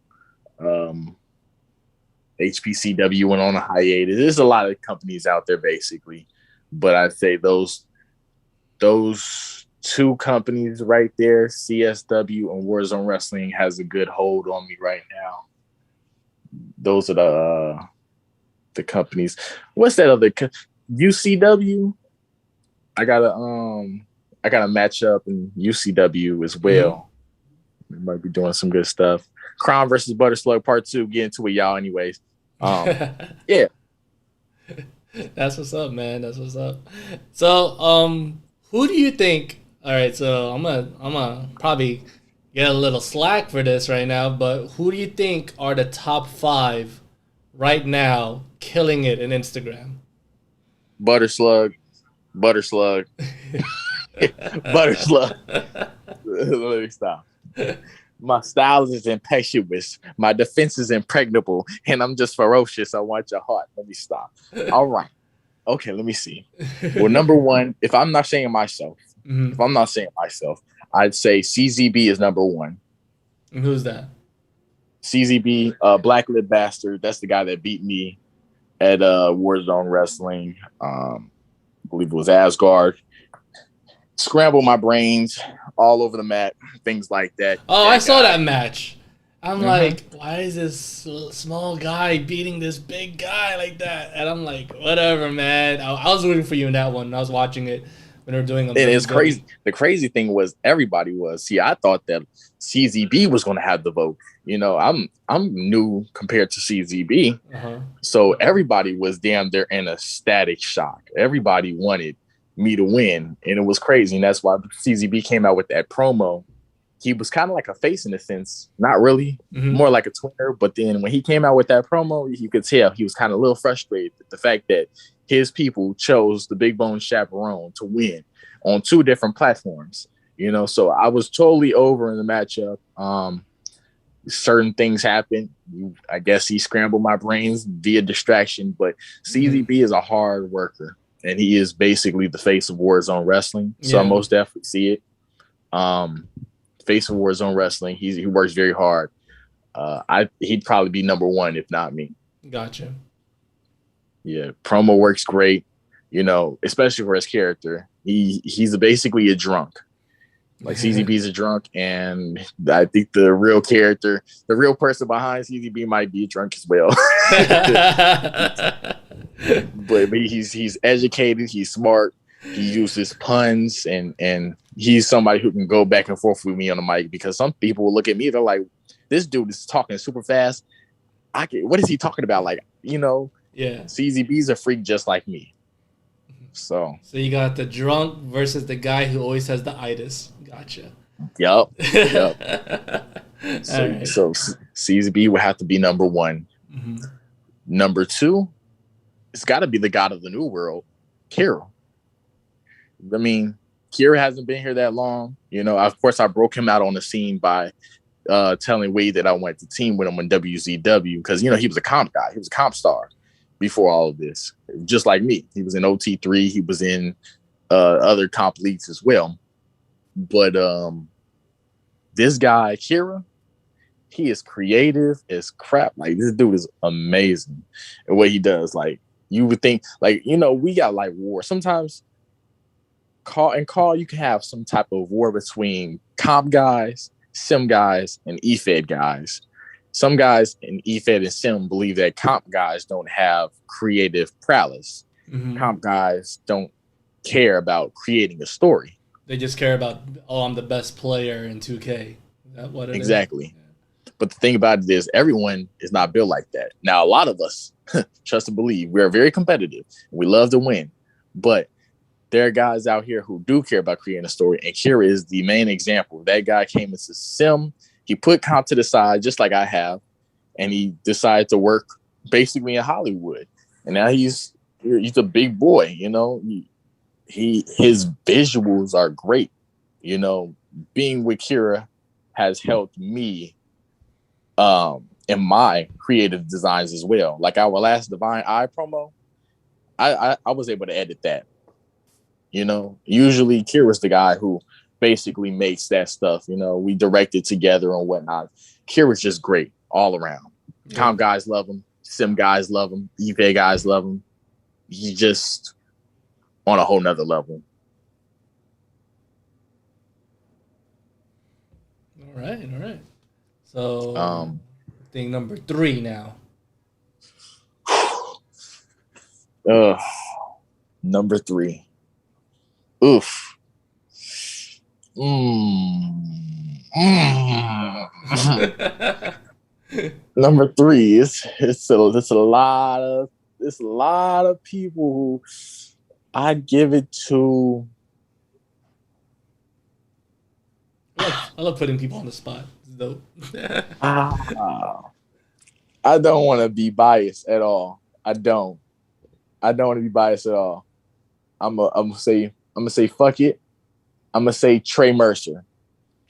HPCW went on a hiatus. There's a lot of companies out there basically, but I'd say those two companies right there, CSW and Warzone Wrestling, has a good hold on me right now. Those are the companies. What's that other UCW? I got a match up in UCW as well. We might be doing some good stuff. Crown versus Butter Slug Part 2. Get into it, y'all. Anyways, yeah. That's what's up, man. That's what's up. So, who do you think? All right, so I'm gonna probably get a little slack for this right now, but who do you think are the top 5 right now killing it in Instagram? Butter Slug. Butter Slug. Let me stop. My style is impetuous. My defense is impregnable. And I'm just ferocious. I want your heart. Let me stop. All right. Okay, let me see. Well, number one, if I'm not saying myself, I'd say CZB is number one. And who's that? CZB, Black Lip Bastard. That's the guy that beat me at Warzone Wrestling. I believe it was Asgard. Scramble my brains all over the mat, things like that. Oh, I saw that match. I'm like, why is this small guy beating this big guy like that? And I'm like, whatever, man. I was rooting for you in that one. I was watching it when they were doing them. It is crazy. The crazy thing was everybody was. See, I thought that CZB was going to have the vote. I'm new compared to CZB. So everybody was damn near in a static shock. Everybody wanted me to win, and it was crazy. And that's why CZB came out with that promo. He was kind of like a face in a sense, not really, more like a twinner. But then when he came out with that promo, you could tell he was kind of a little frustrated with the fact that his people chose the Big Bone Chaperone to win on 2 different platforms. So I was totally over in the matchup. Certain things happened. I guess he scrambled my brains via distraction, but CZB is a hard worker. And he is basically the face of Warzone Wrestling. So I most definitely see it. Face of Warzone Wrestling. He works very hard. He'd probably be number one, if not me. Gotcha. Yeah, promo works great, you know, especially for his character. He's basically a drunk. Like CZB is a drunk, and I think the real character, the real person behind CZB might be a drunk as well. but he's educated, he's smart, he uses puns, and he's somebody who can go back and forth with me on the mic, because some people will look at me, they're like, this dude is talking super fast. What is he talking about? Like, you know, yeah. CZB's a freak just like me. So you got the drunk versus the guy who always has the itis. Gotcha. Yep. Right. So CZB would have to be number one. Mm-hmm. Number two, it's got to be the god of the new world, Kira. I mean, Kira hasn't been here that long. You know, of course, I broke him out on the scene by telling Wade that I wanted to team with him on WZW, because, you know, he was a comp guy. He was a comp star before all of this, just like me. He was in OT3. He was in other comp leagues as well. But this guy, Kira, he is creative as crap. Like, this dude is amazing at what he does. Like, you would think, like, you know, we got like war. Sometimes call, you can have some type of war between comp guys, sim guys, and EFED guys. Some guys in EFED and sim believe that comp guys don't have creative prowess. Mm-hmm. Comp guys don't care about creating a story. They just care about, I'm the best player in 2K. Is that what it exactly. is? Yeah. But the thing about it is, everyone is not built like that. Now, a lot of us, trust and believe, we're very competitive. We love to win. But there are guys out here who do care about creating a story. And Kira is the main example. That guy came into sim. He put comp to the side, just like I have. And he decided to work basically in Hollywood. And now he's a big boy, you know. His visuals are great. You know, being with Kira has helped me in my creative designs as well. Like our last Divine Eye promo, I was able to edit that. You know, usually Kira's the guy who basically makes that stuff. You know, we direct it together and whatnot. Kira's just great all around. Yeah. Comp guys love him. Sim guys love him. eBay guys love him. He's just on a whole nother level. All right. So, I think number 3 now. Number 3. Oof. Number 3 it's a lot of people who I give it to. I love putting people on the spot. It's dope. I don't want to be biased at all. I don't want to be biased at all. I'm gonna say fuck it. I'm gonna say Trey Mercer.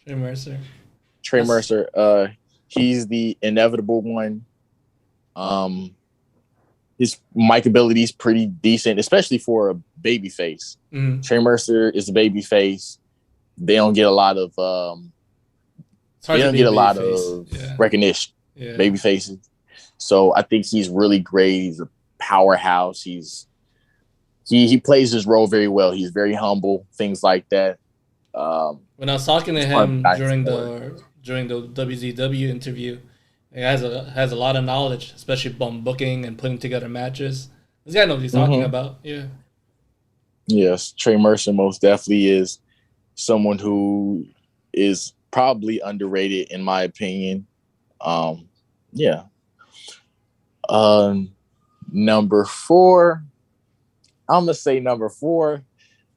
Trey Mercer. He's the inevitable one. His mic ability is pretty decent, especially for a baby face. Mm-hmm. Trey Mercer is a baby face. They don't get a lot of recognition. Yeah. Baby faces. So I think he's really great. He's a powerhouse. He plays his role very well. He's very humble, things like that. When I was talking to him during the WZW interview, he has a lot of knowledge, especially on booking and putting together matches. This guy knows what he's talking about. Yeah. Yes, Trey Mercer most definitely is someone who is probably underrated in my opinion. Yeah. Number 4. I'm gonna say number 4.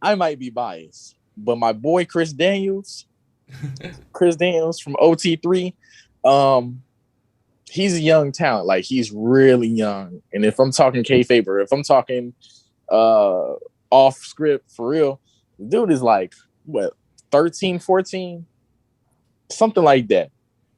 I might be biased, but my boy Chris Daniels from OT3, he's a young talent. Like, he's really young. And if I'm talking kayfabe, or if I'm talking off script for real, the dude is like, what, 13, 14? Something like that.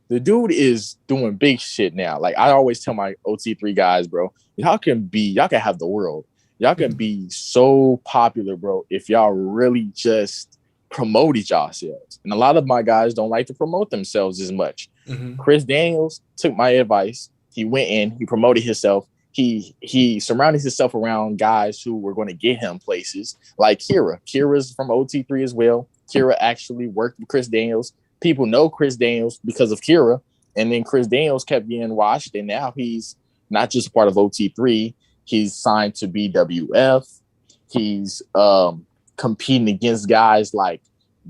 The dude is doing big shit now. Like, I always tell my OT3 guys, bro, y'all can have the world. Y'all can be so popular, bro, if y'all really just promoted yourselves. And a lot of my guys don't like to promote themselves as much. Mm-hmm. Chris Daniels took my advice. He went in, he promoted himself. he surrounded himself around guys who were going to get him places, like Kira. Kira's from OT3 as well. Kira actually worked with Chris Daniels. People know Chris Daniels because of Kira, and then Chris Daniels kept getting watched, and now he's not just part of OT3. He's signed to BWF. He's competing against guys like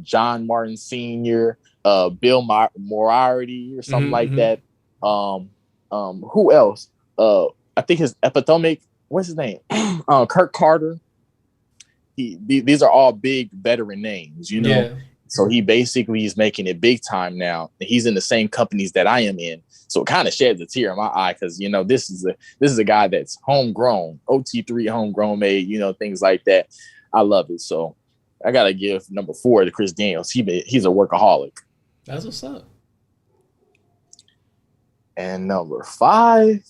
John Martin Sr., Bill Moriarty, or something like that. Who else? I think his epitomic, what's his name? Kirk Carter. These are all big veteran names, you know. Yeah. So he basically is making it big time now. He's in the same companies that I am in. So it kind of sheds a tear in my eye because, you know, this is a guy that's homegrown, OT3 homegrown made, you know, things like that. I love it. So I got to give number 4 to Chris Daniels. He's a workaholic. That's what's up. And number 5.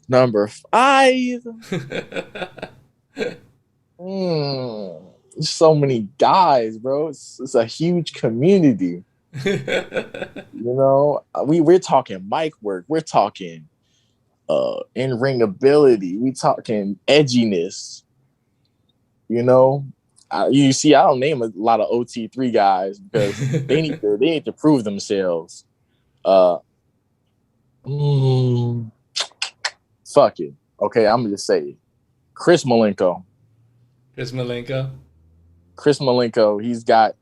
Number 5. So many guys, bro. It's a huge community. You know, we're talking mic work. We're talking in-ring ability. We talking edginess. You know, you see, I don't name a lot of OT3 guys because they need to prove themselves. Fuck it. Okay, I'm gonna just say it. Chris Malenko. Chris Malenko. He's got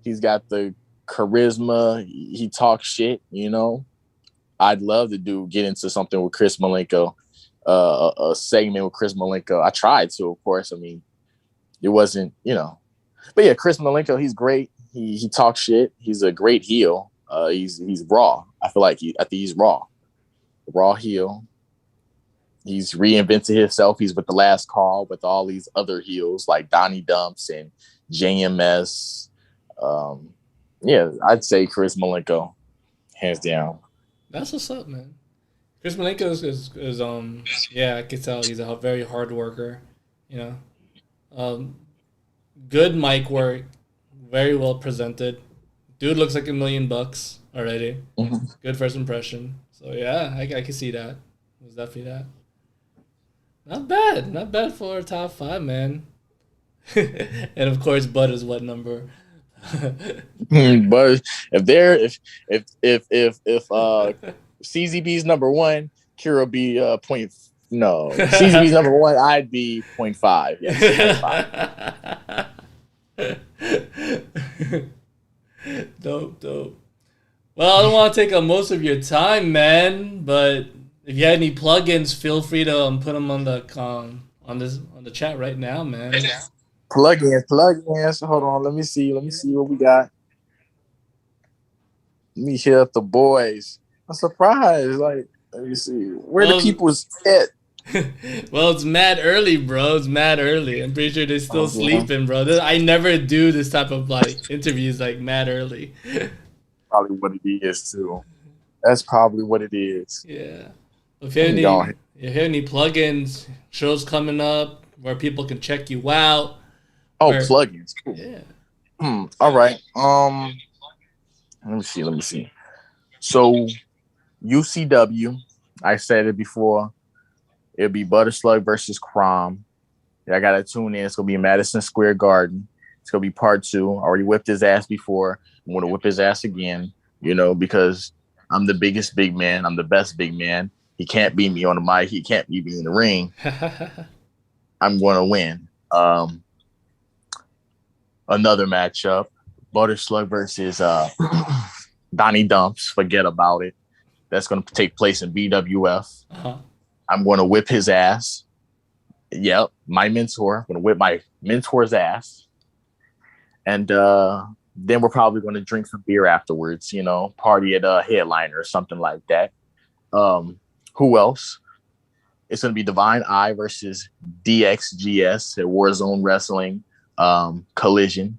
the charisma. He talks shit. You know, I'd love to get into something with Chris Malenko. A segment with Chris Malenko. I tried to, of course. I mean, it wasn't, you know, but yeah, Chris Malenko. He's great. He talks shit. He's a great heel. He's raw. I think he's raw heel. He's reinvented himself. He's with the Last Call with all these other heels like Donnie Dumps and JMS. Yeah, I'd say Chris Malenko, hands down. That's what's up, man. Chris Malenko is yeah, I can tell he's a very hard worker. You know, good mic work, very well presented. Dude looks like $1 million already. Mm-hmm. Good first impression. So yeah, I can see that. It was definitely that. Not bad for a top 5, man. And of course, Bud is what number? But if CZB's number 1, Kira be point. No, CZB's number 1, I'd be 0.5. Yeah, 0.5. Dope. Well, I don't want to take up most of your time, man, but if you had any plugins, feel free to put them on the chat right now, man. Plugins. Hold on, let me see what we got. Let me hit up the boys. I'm surprised. Like, let me see where the people's at. Well, it's mad early, bro. It's mad early. I'm pretty sure they're still sleeping, bro. I never do this type of like interviews like mad early. Probably what it is too. That's probably what it is. Yeah. If you have any plugins, shows coming up where people can check you out. Oh, plugins. Cool. Yeah. All right. Let me see. So UCW, I said it before. It'll be Butter Slug versus Crom. Yeah, I gotta tune in. It's gonna be in Madison Square Garden. It's gonna be part 2. I already whipped his ass before. I'm gonna whip his ass again, you know, because I'm the biggest big man. I'm the best big man. He can't beat me on the mic. He can't beat me in the ring. I'm going to win. Another matchup, Butter Slug versus Donnie Dumps. Forget about it. That's going to take place in BWF. Uh-huh. I'm going to whip his ass. Yep, my mentor. I'm going to whip my mentor's ass. And then we're probably going to drink some beer afterwards, you know, party at a Headliner or something like that. Who else? It's going to be Divine Eye versus DXGS at Warzone Wrestling Collision.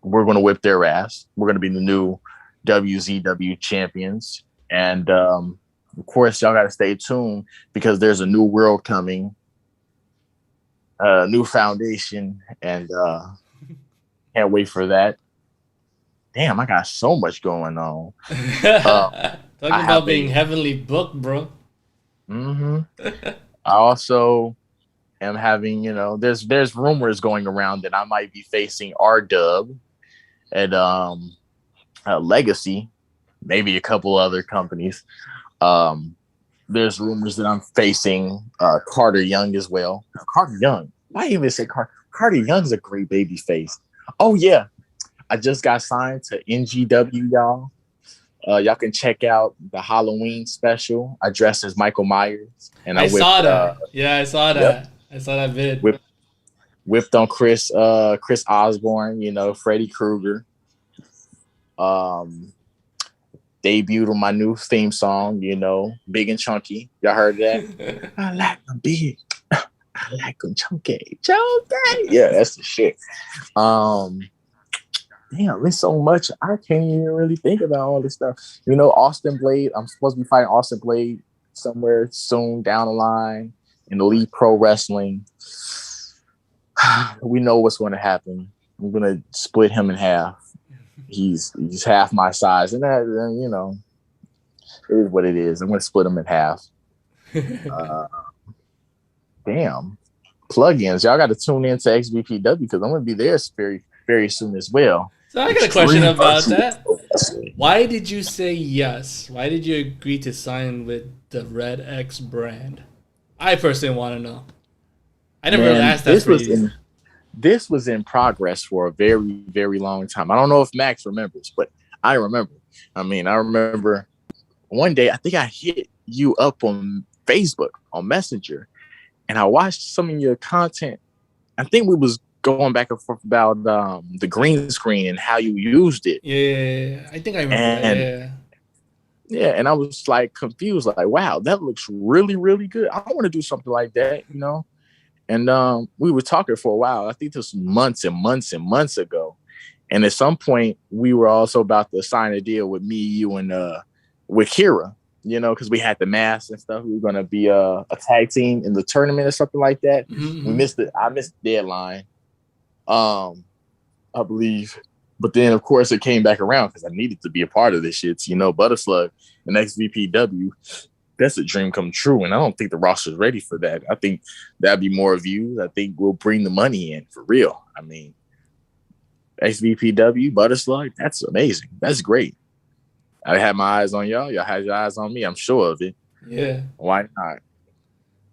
We're going to whip their ass. We're going to be the new WZW champions. And, of course, y'all got to stay tuned because there's a new world coming, new foundation, and can't wait for that. Damn, I got so much going on. Talking about being heavily booked, bro. I also am having, there's rumors going around that I might be facing R-Dub at Legacy, maybe a couple other companies. There's rumors that I'm facing Carter Young as well. Carter Young. Why even say Carter? Carter Young's a great baby face. Oh yeah, I just got signed to NGW, y'all. Y'all can check out the Halloween special. I dressed as Michael Myers, and I saw that. I saw that. Yep. I saw that vid. Whipped on Chris Osborne, Freddy Krueger. Debuted on my new theme song, Big and Chunky. Y'all heard that? I like them big. I like them chunky. Yeah, that's the shit. Damn, there's so much. I can't even really think about all this stuff. Austin Blade. I'm supposed to be fighting Austin Blade somewhere soon down the line in Elite Pro Wrestling. We know what's going to happen. I'm going to split him in half. He's half my size, and that, it is what it is. I'm going to split him in half. Damn. Plugins. Y'all got to tune in to XVPW because I'm going to be there very, very soon as well. So I got a question about that. Why did you say yes? Why did you agree to sign with the Red X brand? I personally want to know. I never really asked that for you. This was in progress for a very, very long time. I don't know if Max remembers, but I remember. I remember one day, I think I hit you up on Facebook, on Messenger, and I watched some of your content. I think we was going back and forth about the green screen and how you used it. Yeah, I think I remember that. Yeah, and I was like confused, like, wow, that looks really, really good. I want to do something like that, And we were talking for a while. I think this was months and months and months ago. And at some point, we were also about to sign a deal with me, you, and with Kira, because we had the mask and stuff. We were going to be a tag team in the tournament or something like that. Mm-hmm. I missed the deadline, I believe. But then, of course, it came back around because I needed to be a part of this shit. Slug and XVPW. That's a dream come true, and I don't think the roster's ready for that. I think that'd be more views. I think we'll bring the money in for real. XVPW, Slug, that's amazing. That's great. I had my eyes on y'all. Y'all had your eyes on me. I'm sure of it. Yeah. Why not?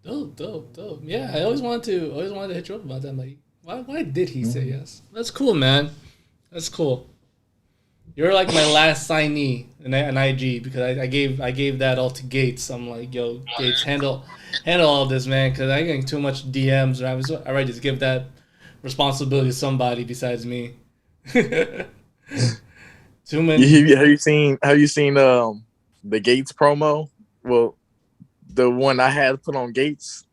Dope. Yeah, I always wanted to hit you up about that. I'm like, why did he say yes? That's cool, man. That's cool. You're like my last signee in IG because I gave that all to Gates. I'm like, yo, Gates, handle all of this, man, because I'm getting too much DMs. I rather just give that responsibility to somebody besides me. Too many. Have you seen the Gates promo? Well, the one I had put on Gates.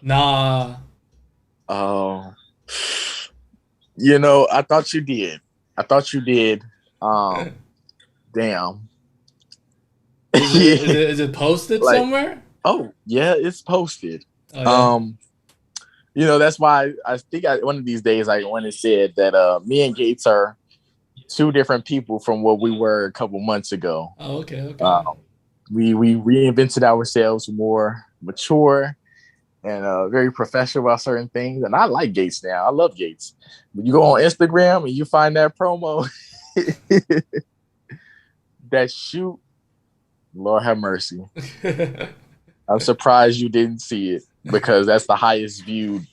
Nah. Oh. I thought you did. Damn. Is it posted somewhere? Oh yeah, it's posted. Oh, yeah. That's why I think one of these days I went and said that me and Gates are two different people from what we were a couple months ago. Oh, okay. We reinvented ourselves, more mature and very professional about certain things. And I like Gates now. I love Gates. When you go on Instagram and you find that promo, that shoot, Lord have mercy. I'm surprised you didn't see it because that's the highest viewed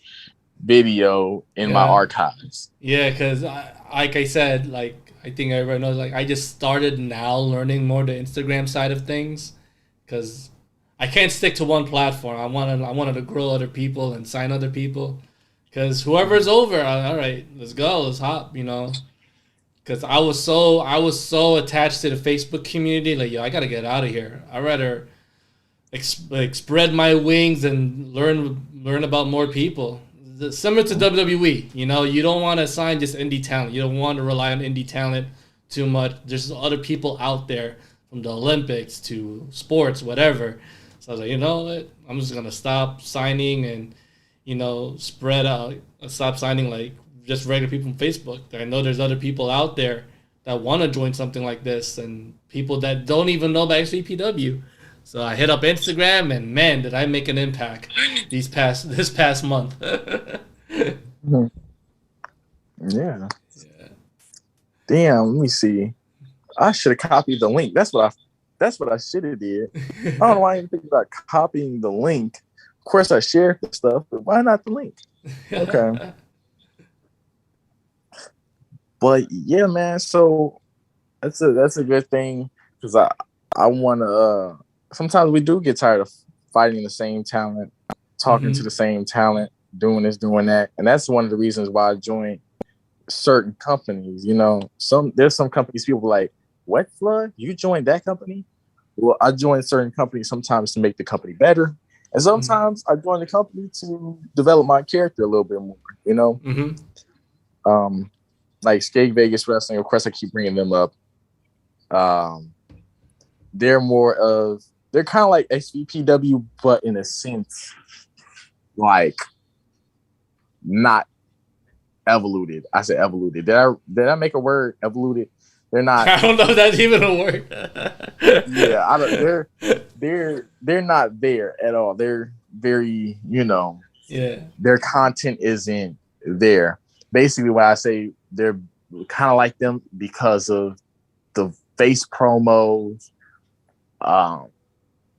video in my archives. Yeah, because like I said, like I think everybody knows, like I just started now learning more the Instagram side of things because I can't stick to one platform. I wanted to grow other people and sign other people because whoever's over, all right, let's go, let's hop, Because I was so attached to the Facebook community, like, yo, I gotta get out of here. I'd rather spread my wings and learn about more people. Similar to WWE, you don't want to sign just indie talent. You don't want to rely on indie talent too much. There's other people out there from the Olympics to sports, whatever. So I was like, you know what? I'm just gonna stop signing and spread out. Stop signing like just regular people from Facebook. I know there's other people out there that want to join something like this, and people that don't even know about XVPW. So I hit up Instagram, and man, did I make an impact this past month. Mhm. Yeah. Damn. Let me see. I should have copied the link. That's what I should have did. I don't know why I didn't think about copying the link. Of course, I shared the stuff, but why not the link? Okay. But yeah, man. So that's a good thing because I want to. Sometimes we do get tired of fighting the same talent, talking to the same talent, doing this, doing that, and that's one of the reasons why I joined certain companies. You know, there's some companies people like, what, Slug? You joined that company? Well, I joined certain companies sometimes to make the company better, and sometimes I join the company to develop my character a little bit more. You know, like Skate Vegas Wrestling. Of course, I keep bringing them up. They're kind of like XVPW, but in a sense, like not evoluted. I said evoluted. Did I make a word? Evoluted. They're not. I don't know if that's even a word. Yeah, I don't. They're not there at all. They're very, their content isn't there. Basically, why I say they're kind of like them because of the face promos.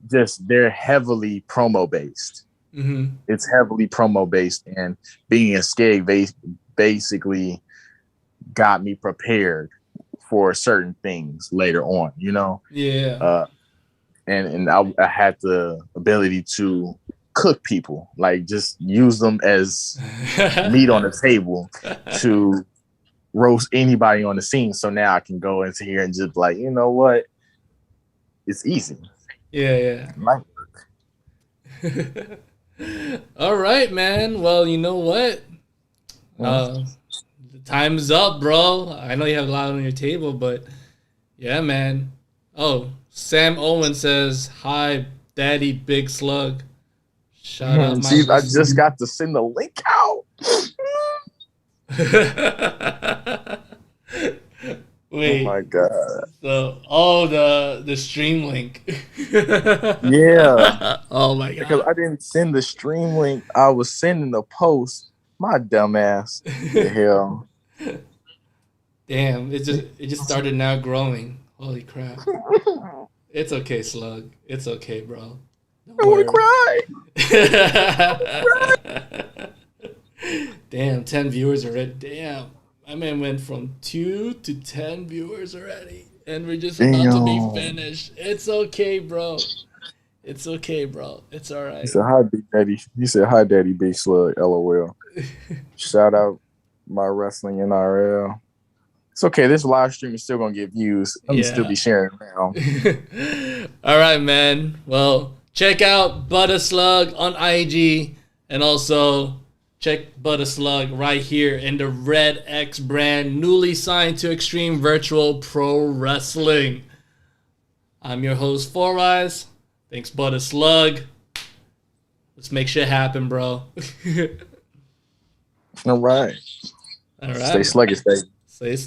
Just they're heavily promo based. It's heavily promo based, and being in skate basically got me prepared for certain things later on, and I had the ability to cook people, like just use them as meat on the table to roast anybody on the scene. So now I can go into here and just like, you know what, it's easy. Yeah. All right, man. Well, you know what? The time's up, bro. I know you have a lot on your table, but yeah, man. Oh, Sam Owen says, "Hi, Daddy Big Slug." Shout out, my I just got to send the link out. Wait. Oh my god. So, the stream link. Yeah. Oh my god. Because I didn't send the stream link. I was sending the post. My dumbass. The hell. Damn, it just started now growing. Holy crap. It's okay, Slug. It's okay, bro. I want to cry. Damn, 10 viewers already. Damn. My man went from 2 to 10 viewers already. And we're just about to be finished. It's okay, bro. It's okay, bro. It's all right. He said, "Hi, Big Daddy." He said, "Hi, Daddy Big Slug." LOL. Shout out my wrestling NRL. It's okay. This live stream is still gonna get views. I'm gonna still be sharing around. All right, man. Well, check out Butter Slug on IG, and also check Butter Slug right here in the Red X brand, newly signed to Xtreme Virtual Pro Wrestling. I'm your host, Four Eyes. Thanks, Butter Slug. Let's make shit happen, bro. All right. All right. Stay sluggish, baby. Stay sluggish.